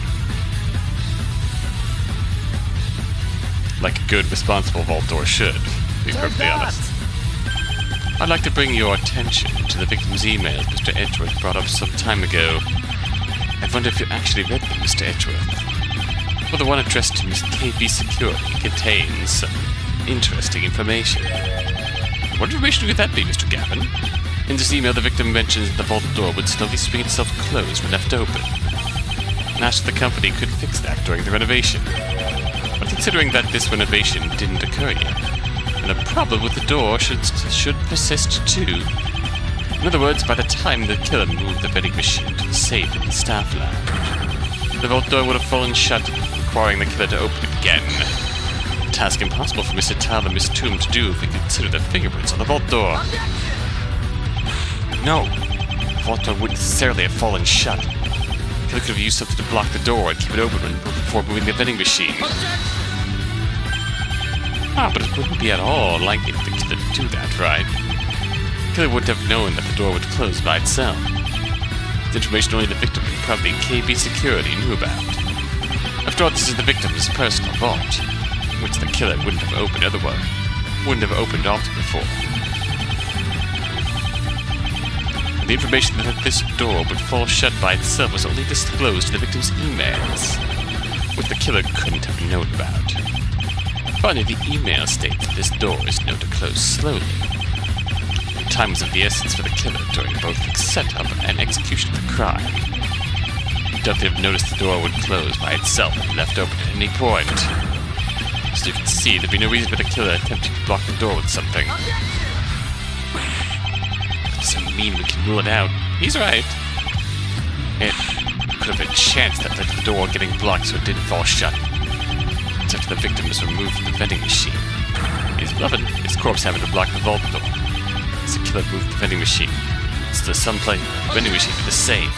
Speaker 1: Like a good, responsible vault door should, to be perfectly honest. I'd like to bring your attention to the victim's emails Mr. Edgeworth brought up some time ago. I wonder if you actually read them, Mr. Edgeworth. Well, the one addressed to Miss KB Security contains some interesting information. What information could that be, Mr. Gavin? In this email, the victim mentions that the vault door would slowly swing itself closed when left open, and asked if the company could fix that during the renovation. But considering that this renovation didn't occur yet, then the problem with the door should persist too. In other words, by the time the killer moved the vending machine to the safe in the staff lab, the vault door would have fallen shut, requiring the killer to open it again. A task impossible for Mr. Tyler and Miss Toom to do if we consider the fingerprints on the vault door. No, the vault door wouldn't necessarily have fallen shut. The killer could have used something to block the door and keep it open before moving the vending machine. But it wouldn't be at all likely for the killer to do that, right? The killer wouldn't have known that the door would close by itself. It's information only the victim and probably KB Security knew about. After all, this is the victim's personal vault, which the killer wouldn't have opened otherwise, wouldn't have opened often before. The information that this door would fall shut by itself was only disclosed in the victim's emails, which the killer couldn't have known about. Finally, the email states that this door is known to close slowly. Time was of the essence for the killer during both the setup and execution of the crime. He doubted have noticed the door would close by itself if left open at any point. As you can see, there'd be no reason for the killer attempting to block the door with something. Does it mean we can rule it out? He's right. It could have been chance that led to the door getting blocked so it didn't fall shut. It's after the victim was removed from the vending machine. He's loving his corpse having to block the vault door. As the killer moved the vending machine. It's the someplace vending machine to the safe.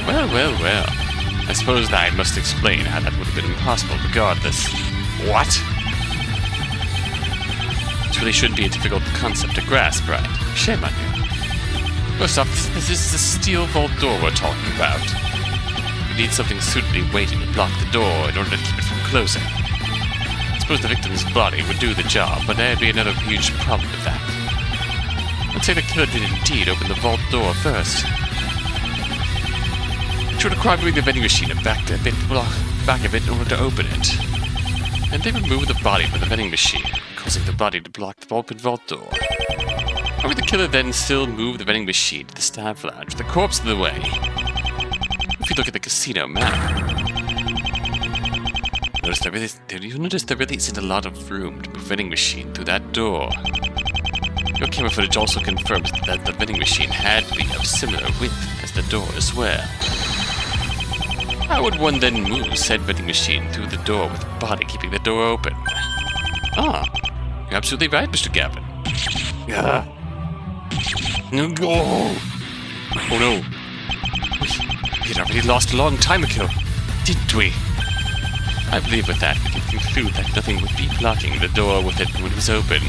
Speaker 1: Well. I suppose that I must explain how that would have been impossible regardless. What? This really shouldn't be a difficult concept to grasp, right? Shame on you. First off, this is the steel vault door we're talking about. We need something suitably weighted to block the door in order to keep it from closing. suppose the victim's body would do the job, but there'd be another huge problem with that. Let's say the killer did indeed open the vault door first. She would require moving the vending machine back a bit in order to open it. And they removed the body from the vending machine, causing the body to block the open vault door. Or would the killer then still move the vending machine to the staff lounge with the corpse in the way? If you look at the casino map, you notice there really isn't a lot of room to move the vending machine through that door. Your camera footage also confirms that the vending machine had to be of similar width as the door as well. How would one then move said vending machine through the door with the body keeping the door open? Ah, you're absolutely right, Mr. Gavin. Yeah. No. Oh no. We had already lost a long time ago, didn't we? I believe with that we can conclude that nothing would be blocking the door with it when it was open.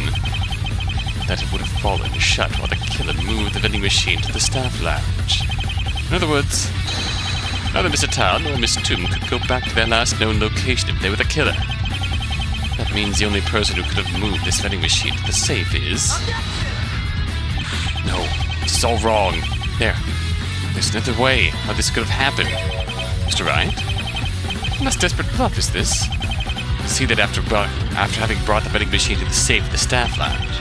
Speaker 1: That it would have fallen shut while the killer moved the vending machine to the staff lounge. In other words, neither Mr. Tal nor Miss Toom could go back to their last known location if they were the killer. That means the only person who could have moved this vending machine to the safe is... No, this is all wrong. There's another way how this could have happened. Mr. Wright? What desperate bluff is this? You see that after having brought the vending machine to the safe at the staff lounge,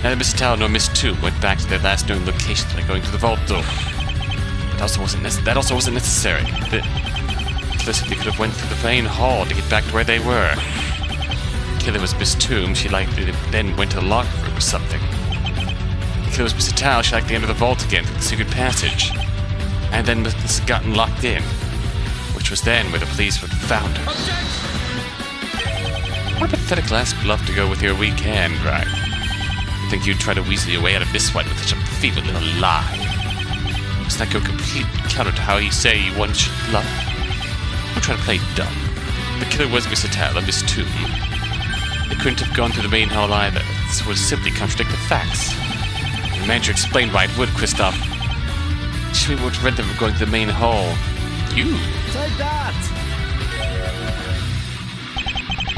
Speaker 1: neither Mr. Tal nor Miss Toom went back to their last known locations by going to the vault door. That also wasn't necessary. The killer simply could have went through the main hall to get back to where they were. The killer was Miss Toom, she likely then went to the locker room or something. The killer was Mr. Tal, she likely entered the vault again through the secret passage, and then must have gotten locked in, which was then where the police would have found her. What a pathetic last bluff to go with your weak hand, Wright. You think you'd try to weasel your way out of this one with such a feeble little lie? Doesn't that go complete counter to how you say you once should bluff? Don't try to play dumb. The killer was Mr. Tal and Miss Toom. They couldn't have gone through the main hall either. This would simply contradict the facts. The manager explained why it would, Christoph. She would prevent them from going to the main hall. You?
Speaker 2: Take that!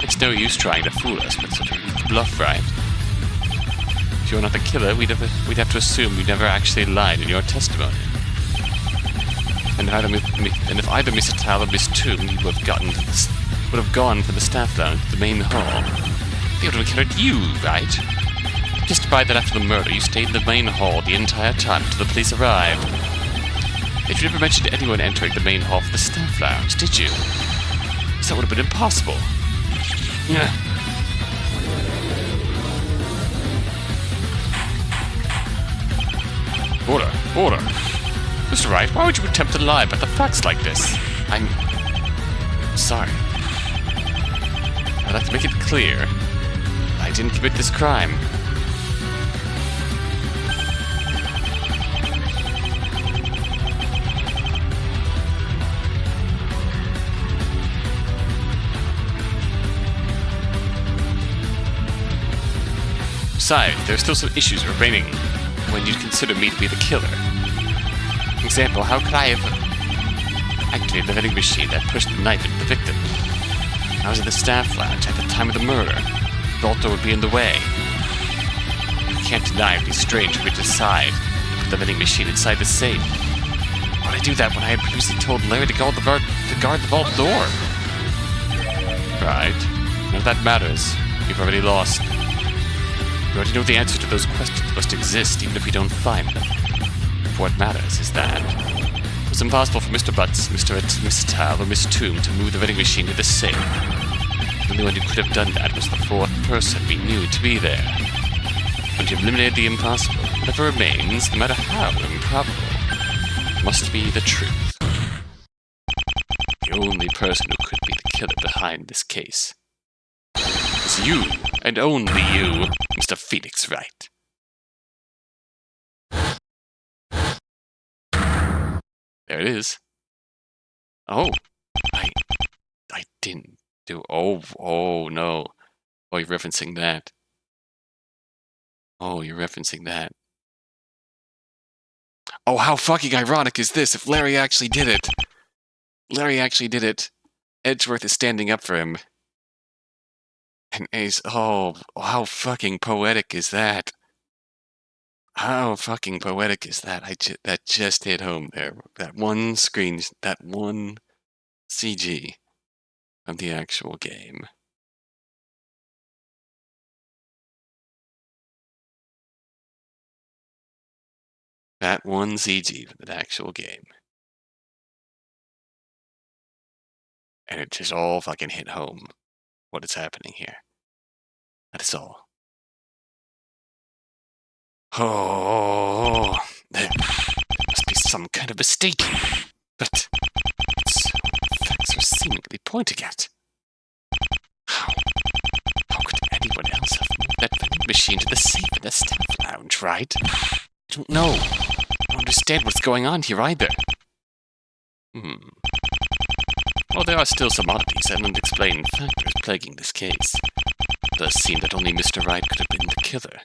Speaker 1: It's no use trying to fool us with such a weak bluff, right? If you're not the killer, we'd have to assume you never actually lied in your testimony. And if either Mr. Tal or Miss Toom would have gone for the staff lounge to the main hall, they would have encountered you, right? Justify that after the murder you stayed in the main hall the entire time until the police arrived. If you never mentioned anyone entering the main hall for the staff lounge, did you? So that would have been impossible. Yeah. Order. Mr. Wright, why would you attempt to lie about the facts like this? I'm sorry. I'd like to make it clear. I didn't commit this crime. Besides, there are still some issues remaining when you consider me to be the killer. For example, how could I have activated the vending machine that pushed the knife into the victim? I was in the staff lounge at the time of the murder. The vault door would be in the way. You can't deny it'd be strange for me to decide to put the vending machine inside the safe. Why would I do that when I had previously told Larry to guard the vault door? Right. None of that matters. You've already lost. You already know the answer to those questions must exist even if we don't find them. What matters is that it was impossible for Mr. Butts, Miss Tal, or Miss Toom to move the vending machine to the safe. The only one who could have done that was the fourth person we knew to be there. When you've eliminated the impossible, whatever remains, no matter how improbable, must be the truth. The only person who could be the killer behind this case is you, and only you, Mr. Phoenix Wright. There it is. Oh, I didn't do. Oh no. Oh, you're referencing that. Oh, you're referencing that. Oh, how fucking ironic is this? If Larry actually did it. Larry actually did it. Edgeworth is standing up for him. An ace. Oh, how fucking poetic is that? How fucking poetic is that? That just hit home there. That one screen, that one CG of the actual game. That one CG of the actual game. And it just all fucking hit home what is happening here. That is all. Oh, there must be some kind of mistake. But it's what facts are seemingly pointing at. How could anyone else have moved that vending machine to the safe in the staff lounge, right? I don't know. I don't understand what's going on here either. Well, there are still some oddities and unexplained factors plaguing this case. It does seem that only Mr. Wright could have been the killer.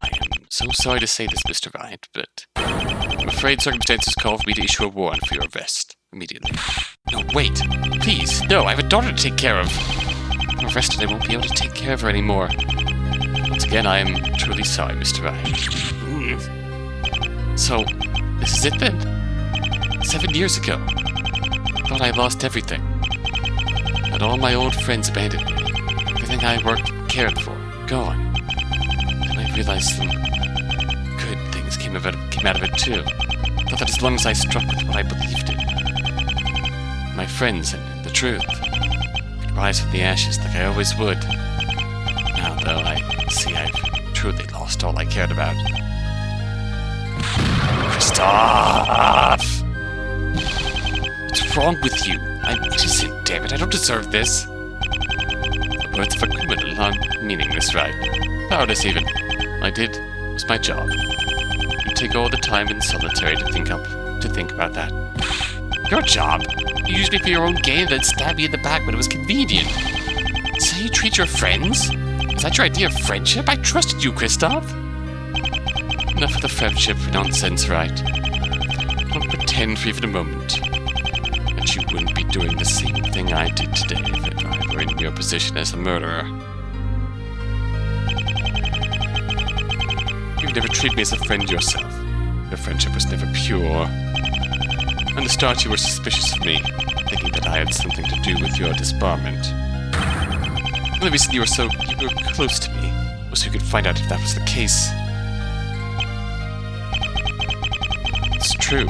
Speaker 1: I am so sorry to say this, Mr. Wright, but I'm afraid circumstances call for me to issue a warrant for your arrest immediately. No, wait! Please, no, I have a daughter to take care of! If I'm arrested, I won't be able to take care of her anymore. Once again, I am truly sorry, Mr. Wright. So, this is it then? 7 years ago. I thought I lost everything. But all my old friends abandoned me. Everything I worked and cared for, gone. Then I realized some good things came out of it too. I thought that as long as I struck with what I believed in, my friends and the truth, I'd rise from the ashes like I always would. Now, though, I see I've truly lost all I cared about. Christoph! What's wrong with you? I'm innocent, damn it. I don't deserve this. The words of a criminal are meaningless, right? Powerless even. All I did was my job. You take all the time in solitary to think about that. Your job? You used me for your own gain and then stabbed me in the back when it was convenient. Is that how you treat your friends? Is that your idea of friendship? I trusted you, Christoph. Enough of the friendship nonsense, right? Don't pretend for even a moment that you wouldn't be doing the same thing I did today if I were in your position as the murderer. You never treated me as a friend yourself. Your friendship was never pure. From the start you were suspicious of me, thinking that I had something to do with your disbarment. The only reason you were close to me was so you could find out if that was the case. It's true.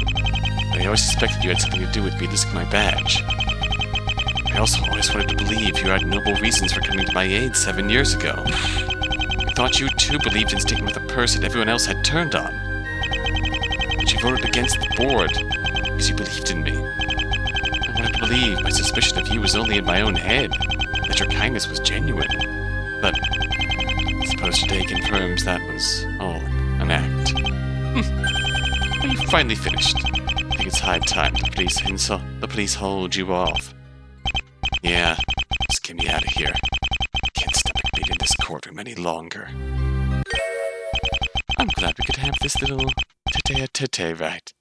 Speaker 1: I always suspected you had something to do with me losing my badge. I also always wanted to believe you had noble reasons for coming to my aid 7 years ago. I thought you too believed in sticking with a person everyone else had turned on. But you voted against the board because you believed in me. I wanted to believe my suspicion of you was only in my own head, that your kindness was genuine. But I suppose today confirms that was all an act. Well, you finally finished. I think it's high time the police hold you off. Yeah, just get me out of here. I can't stomach being in this courtroom any longer. I'm glad we could have this little tete-a-tete, right?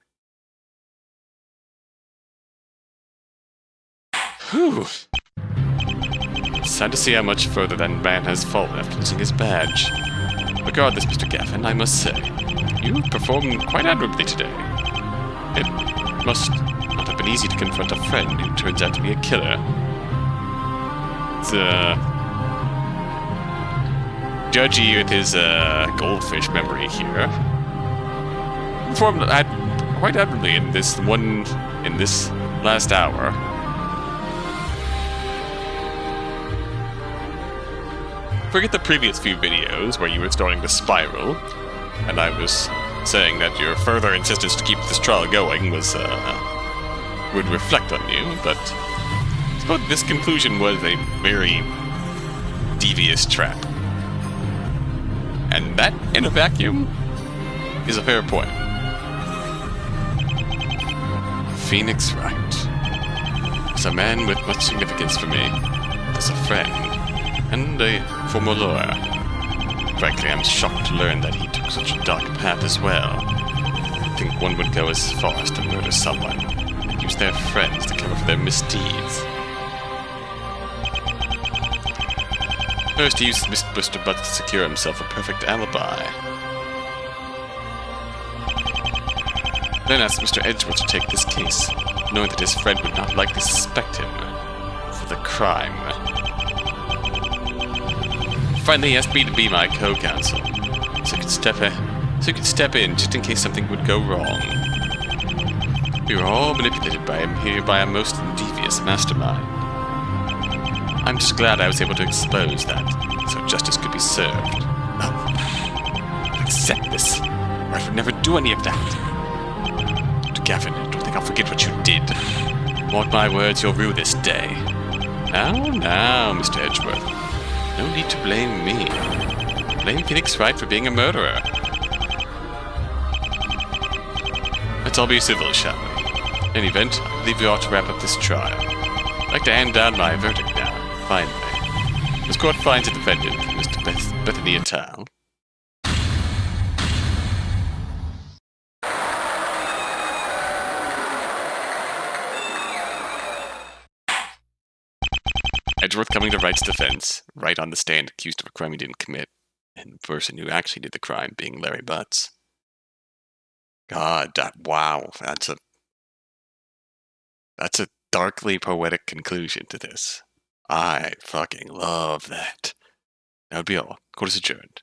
Speaker 1: Whew. It's sad to see how much further that man has fallen after losing his badge. Regardless, Mr. Gaffin, I must say, you performed quite admirably today. It must not have been easy to confront a friend who turns out to be a killer. Judgy with his goldfish memory here. Performed quite admirably in this last hour. Forget the previous few videos where you were starting to spiral, and I was saying that your further insistence to keep this trial going would reflect on you, but I suppose this conclusion was a very devious trap. And that, in a vacuum, is a fair point. Phoenix Wright was a man with much significance for me, as a friend, and a former lawyer. Frankly, I'm shocked to learn that he took such a dark path as well. I think one would go as far as to murder someone and use their friends to cover for their misdeeds. First, he used Mr. Butts to secure himself a perfect alibi. Then asked Mr. Edgeworth to take this case, knowing that his friend would not likely suspect him for the crime. Finally, he asked me to be my co-counsel, so he could step in just in case something would go wrong. We were all manipulated by him here by a most devious mastermind. I'm just glad I was able to expose that, so justice could be served. No. Accept this, or I would never do any of that. Dr. Gavin, I don't think I'll forget what you did. Mark my words, you'll rue this day. Now, Mr. Edgeworth. No need to blame me. Blame Phoenix Wright for being a murderer. Let's all be civil, shall we? In any event, I believe we ought to wrap up this trial. I'd like to hand down my verdict now. Finally, this court finds a defendant, Mr. Bethany et al. Edgeworth coming to Wright's defense, Wright on the stand accused of a crime he didn't commit, and the person who actually did the crime being Larry Butts. God, wow, that's a darkly poetic conclusion to this. I fucking love that. That would be all. Court is adjourned.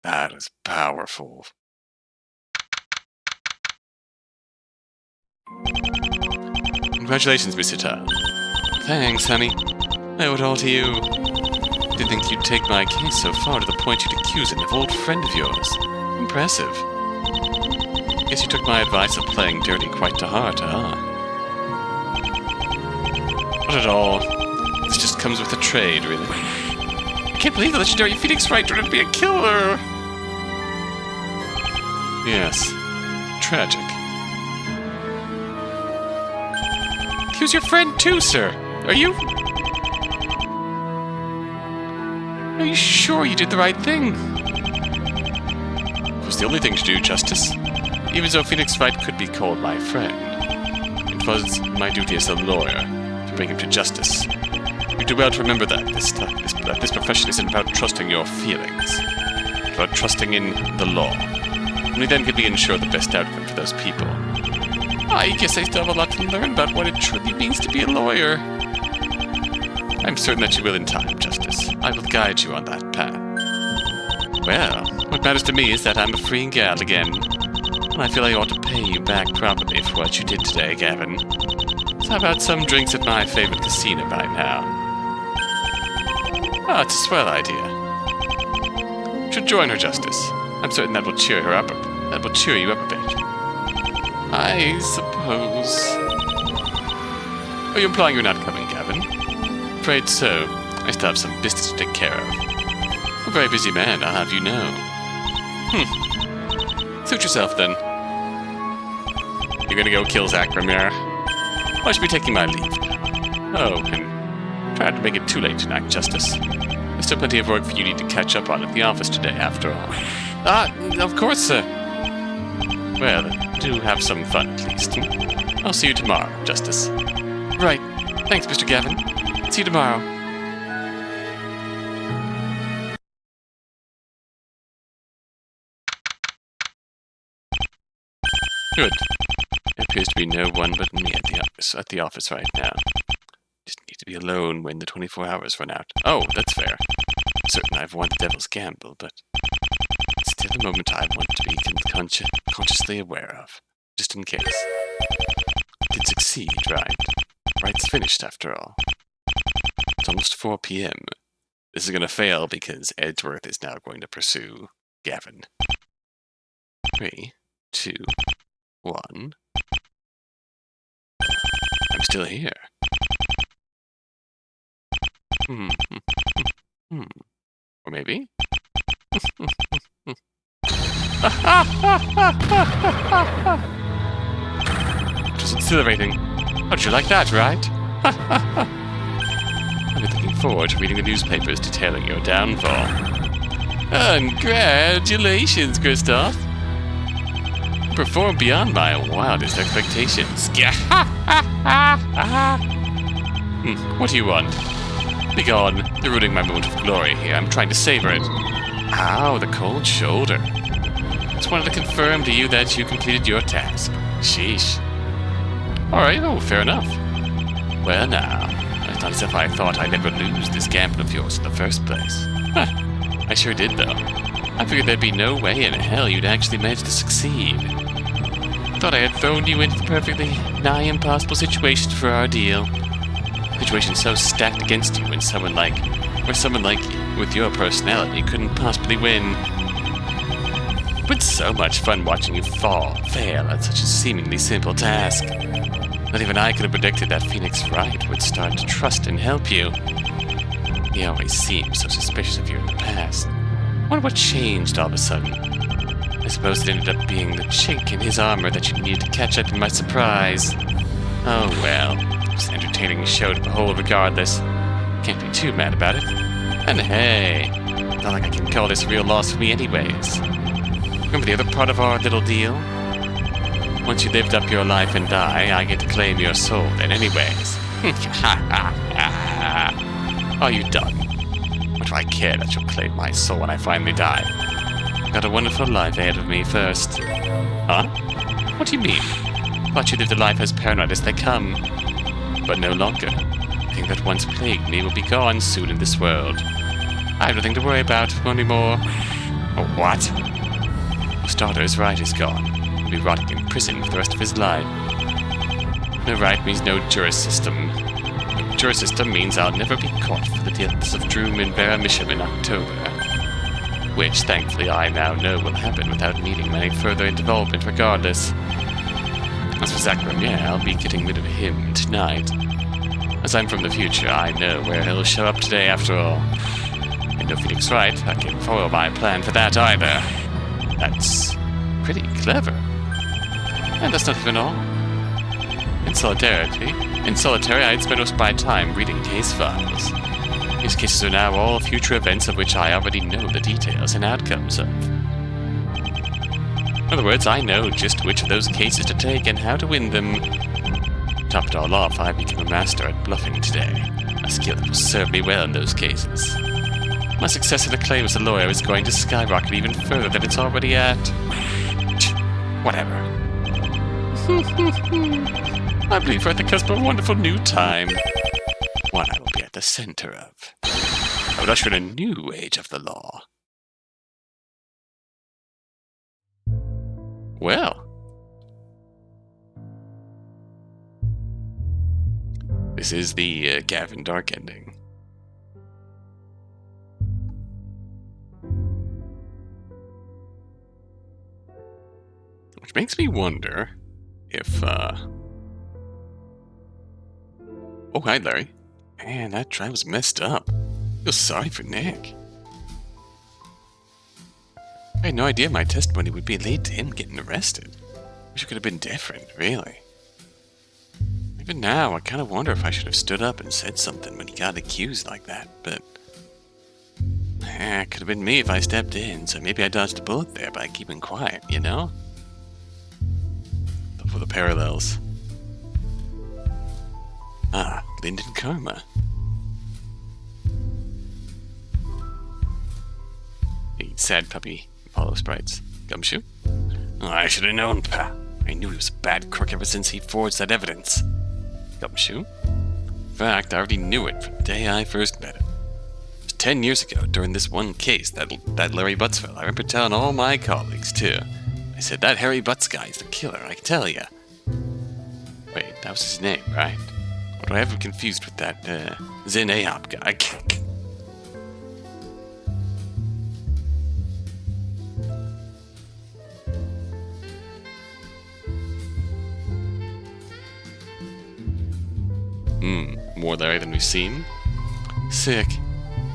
Speaker 1: That is powerful. Congratulations, Mr. Tom. Thanks, honey. I owe it all to you. Didn't think you'd take my case so far to the point you'd accuse an old friend of yours. Impressive. Guess you took my advice of playing dirty quite to heart, huh? Not at all. This just comes with the trade, really. I can't believe the legendary Phoenix Wright turned out to be a killer! Yes. Tragic. He was your friend too, sir. Are you sure you did the right thing? It was the only thing to do, Justice. Even though Phoenix Wright could be called my friend, it was my duty as a lawyer to bring him to justice. You do well to remember that this profession isn't about trusting your feelings. It's about trusting in the law. Only then can we ensure the best outcome for those people. I guess I still have a lot to learn about what it truly means to be a lawyer. I'm certain that you will in time, Justice. I will guide you on that path. Well, what matters to me is that I'm a free gal again. And I feel I ought to pay you back properly for what you did today, Gavin. So how about some drinks at my favorite casino by now? Ah, it's a swell idea. You should join her, Justice. I'm certain that will cheer her up. That will cheer you up a bit. I suppose. Are you implying you're not coming, Gavin? Afraid so. I still have some business to take care of. I'm a very busy man, I'll have you know. Suit yourself, then. You're gonna go kill Zach Ramir? I should be taking my leave now. Oh, and try not to make it too late tonight, Justice. There's still plenty of work for you need to catch up on at the office today, after all. Ah, of course, sir. Well, do have some fun, at least. I'll see you tomorrow, Justice. Right. Thanks, Mr. Gavin. See you tomorrow. Good. There appears to be no one but me at the office right now. Just need to be alone when the 24 hours run out. Oh, that's fair. I'm certain I've won the devil's gamble, but it's still a moment I want to be consciously aware of, just in case. Did succeed, right? Wright's finished, after all. It's almost 4 p.m. This is going to fail because Edgeworth is now going to pursue Gavin. 3, 2, 1. I'm still here. Or maybe? It was exhilarating. How did you like that, right? I've been looking forward to reading the newspapers detailing your downfall. Congratulations, Christoph. You performed beyond my wildest expectations. What do you want? Begone, you're ruining my moment of glory here. I'm trying to savor it. Ow, the cold shoulder. Just wanted to confirm to you that you completed your task. Sheesh. Alright, oh, fair enough. Well now, it's not as if I thought I'd ever lose this gamble of yours in the first place. Huh, I sure did though. I figured there'd be no way in hell you'd actually manage to succeed. Thought I had thrown you into the perfectly nigh impossible situation for our deal. Situation so stacked against you and someone like you, with your personality, couldn't possibly win. It's been so much fun watching you fail at such a seemingly simple task. Not even I could have predicted that Phoenix Wright would start to trust and help you. He always seemed so suspicious of you in the past. I wonder what changed all of a sudden. I suppose it ended up being the chink in his armor that you needed to catch up in my surprise. Oh well, it was an entertaining show to behold regardless. Can't be too mad about it. And hey, not like I can call this a real loss for me anyways. Remember the other part of our little deal? Once you lived up your life and die, I get to claim your soul then anyways. Are you done? What do I care that you'll claim my soul when I finally die? Got a wonderful life ahead of me first. Huh? What do you mean? Thought you lived a life as paranoid as they come. But no longer. The thing that once plagued me will be gone soon in this world. I have nothing to worry about anymore. Oh, what? For starters, Wright is gone. He'll be rotting in prison for the rest of his life. No right means no juris system. No juris system means I'll never be caught for the deaths of Droom and Vera Misham in October. Which, thankfully, I now know will happen without needing any further development regardless. As for Zachram, yeah, I'll be getting rid of him tonight. As I'm from the future, I know where he'll show up today after all. And no Phoenix Wright, I can't foil my plan for that either. That's pretty clever. And that's not even all. In solitary, I'd spend most of my time reading case files. These cases are now all future events of which I already know the details and outcomes of. In other words, I know just which of those cases to take and how to win them. Top it all off, I became a master at bluffing today, a skill that will serve me well in those cases. My success in acclaim as a lawyer is going to skyrocket even further than it's already at. Whatever. I believe we're at the cusp of a wonderful new time. One I will be at the center of. I would usher in a new age of the law. Well. This is the Gavin Dark ending. Which makes me wonder if, Oh, hi, Larry. Man, that try was messed up. I feel sorry for Nick. I had no idea my testimony would be lead to him getting arrested. Wish it could have been different, really. Even now, I kind of wonder if I should have stood up and said something when he got accused like that, but... it could have been me if I stepped in, so maybe I dodged a bullet there by keeping quiet, you know? Look for the parallels. Ah, Linden Karma. Hey, sad puppy, Apollo sprites. Gumshoe? Oh, I should have known, pal. I knew he was a bad crook ever since he forged that evidence. Gumshoe? In fact, I already knew it from the day I first met him. It was 10 years ago, during this one case, that Larry Buttsville. I remember telling all my colleagues, too. I said, that Harry Butts guy is the killer, I can tell ya. Wait, that was his name, right? Or do I have him confused with that, Zen Ahop guy? More Larry than we've seen. Sick.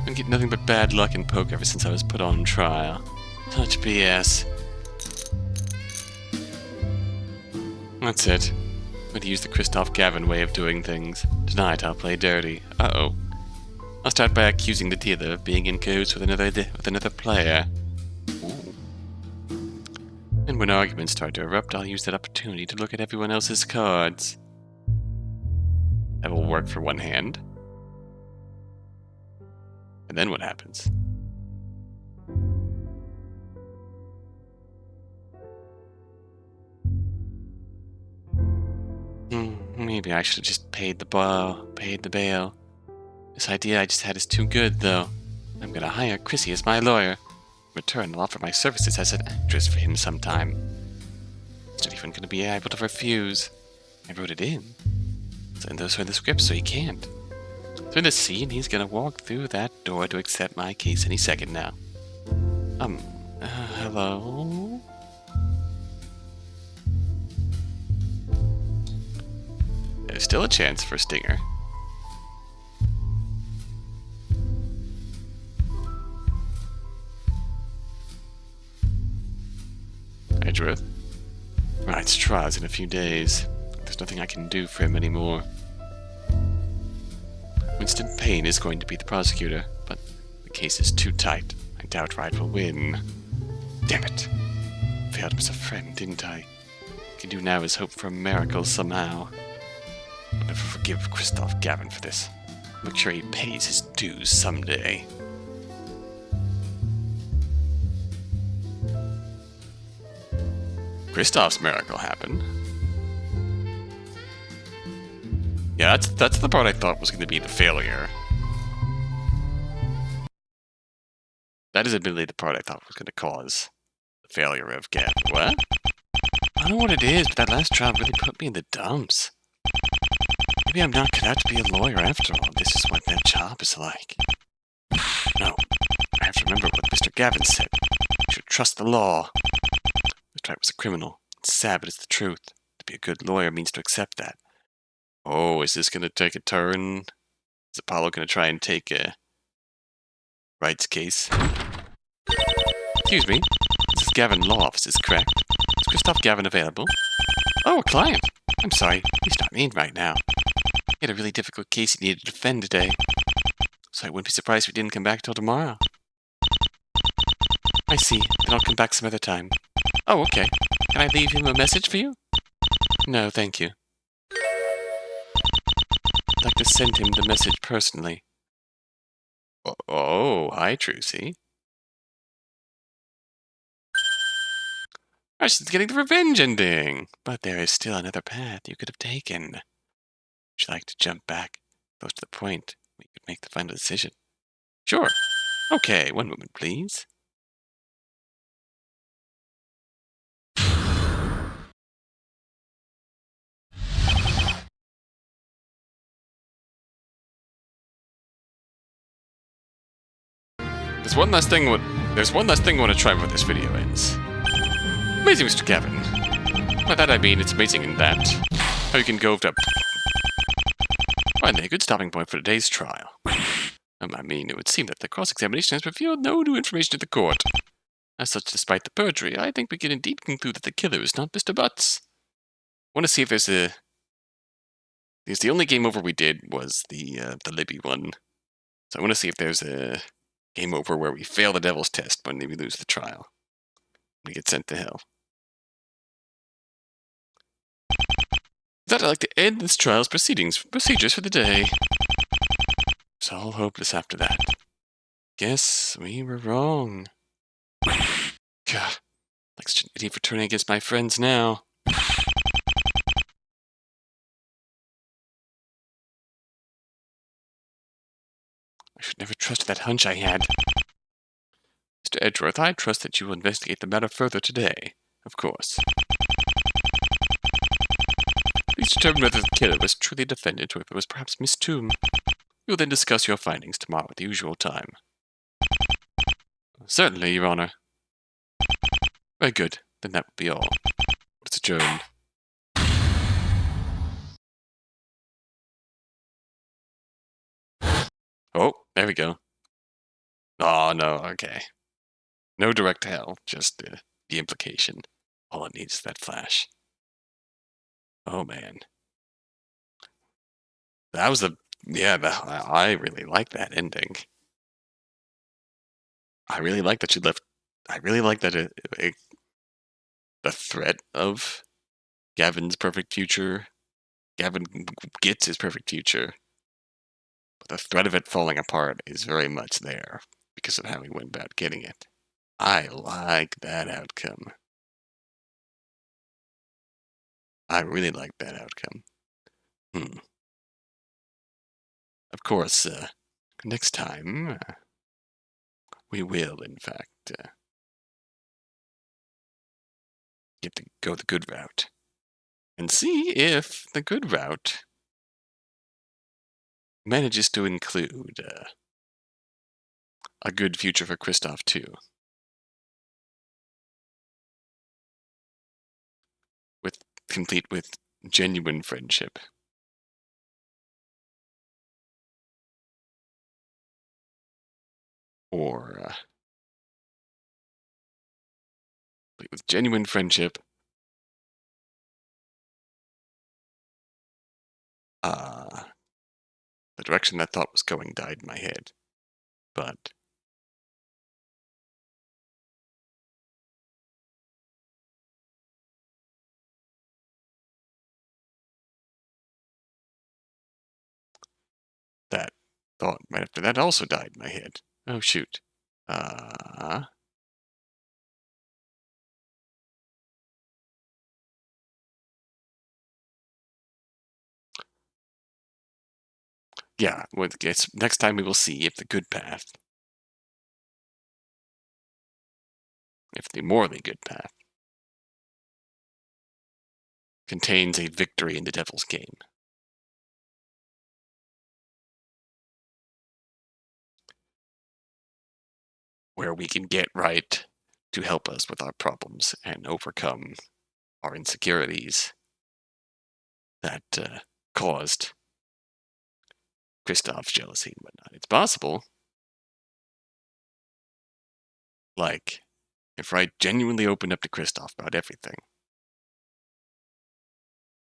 Speaker 1: Been getting nothing but bad luck in poker ever since I was put on trial. Such BS. That's it. I'm going to use the Christoph Gavin way of doing things. Tonight I'll play dirty. Uh-oh. I'll start by accusing the dealer of being in cahoots with another player. Ooh. And when arguments start to erupt, I'll use that opportunity to look at everyone else's cards. That will work for one hand. And then what happens? Maybe I should have just paid the bail. This idea I just had is too good, though. I'm gonna hire Chrissy as my lawyer. In return, I'll offer my services as an actress for him sometime. He's not even gonna be able to refuse. I wrote it in. And those are the scripts, so he can't. So in the scene, he's gonna walk through that door to accept my case any second now. Hello? There's still a chance for Stinger. Edgeworth? Wright's trial's in a few days. There's nothing I can do for him anymore. Winston Payne is going to be the prosecutor, but the case is too tight. I doubt Wright will win. Damn it. Failed him as a friend, didn't I? All I can do now is hope for a miracle somehow. I'll never forgive Christoph Gavin for this. Make sure he pays his dues someday. Christoph's miracle happened. Yeah, that's the part I thought was going to be the failure. That is admittedly the part I thought was going to cause the failure of Gavin. What? I don't know what it is, but that last trial really put me in the dumps. Maybe I'm not cut out to be a lawyer after all. This is what that job is like. No, I have to remember what Mr. Gavin said. You should trust the law. Mr. Wright was a criminal. It's sad, but it's the truth. To be a good lawyer means to accept that. Oh, is this going to take a turn? Is Apollo going to try and take Wright's case? Excuse me. This is Gavin Law Office, is correct? Is Christoph Gavin available? Oh, a client. I'm sorry. He's not in right now. He had a really difficult case he needed to defend today. So I wouldn't be surprised if he didn't come back till tomorrow. I see. Then I'll come back some other time. Oh, okay. Can I leave him a message for you? No, thank you. I'd like to send him the message personally. Oh, hi, Trucy. She's getting the revenge ending. But there is still another path you could have taken. Would you like to jump back, close to the point where you could make the final decision? Sure. Okay, one moment, please. There's one last thing I want to try before this video ends. Amazing, Mr. Gavin. By that I mean it's amazing in that how you can go to finally a good stopping point for today's trial. I mean, it would seem that the cross-examination has revealed no new information to the court. As such, despite the perjury, I think we can indeed conclude that the killer is not Mr. Butts. I want to see if there's a... Because the only game over we did was the Libby one. So I want to see if there's a game over where we fail the devil's test when we lose the trial. We get sent to hell. With that, I'd like to end this trial's procedures for the day. It's all hopeless after that. Guess we were wrong. God, like such an idiot for turning against my friends now. I should never trust that hunch I had. Mr. Edgeworth, I trust that you will investigate the matter further today, of course. Please determine whether the killer was truly a defendant or if it was perhaps Miss Tomb. We will then discuss your findings tomorrow at the usual time. Certainly, Your Honor. Very good. Then that will be all. It's adjourned. Oh, there we go. Oh, no, okay. No direct hell, just the implication. All it needs is that flash. Oh, man. That was I really like that ending. I really like that I really like that the threat of Gavin's perfect future. Gavin gets his perfect future. But the threat of it falling apart is very much there because of how he went about getting it. I like that outcome. I really like that outcome. Of course, next time, we will, in fact, get to go the good route. And see if the good route manages to include a good future for Kristoff, too. Complete with genuine friendship. Or with genuine friendship, the direction that thought was going died in my head. But that thought right after that also died in my head. Oh, shoot. Yeah, well, next time we will see if the good path, if the morally good path, contains a victory in the devil's game. Where we can get Wright to help us with our problems and overcome our insecurities that caused Kristoff's jealousy and whatnot. It's possible. Like, if Wright genuinely opened up to Kristoff about everything,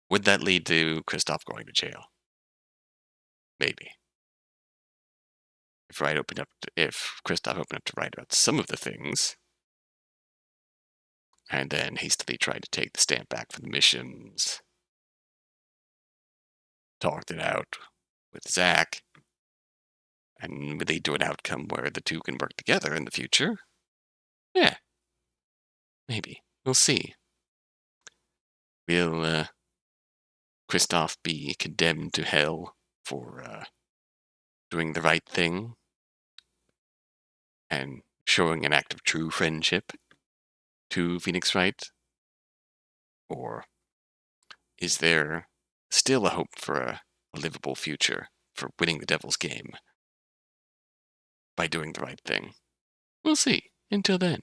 Speaker 1: would that lead to Kristoff going to jail? Maybe. If Kristoff opened up to Wright about some of the things, and then hastily tried to take the stamp back from the missions, talked it out with Zach, and would lead to an outcome where the two can work together in the future? Yeah. Maybe. We'll see. Will Kristoff be condemned to hell for doing the right thing and showing an act of true friendship to Phoenix Wright? Or is there still a hope for a livable future for winning the devil's game by doing the right thing? We'll see. Until then.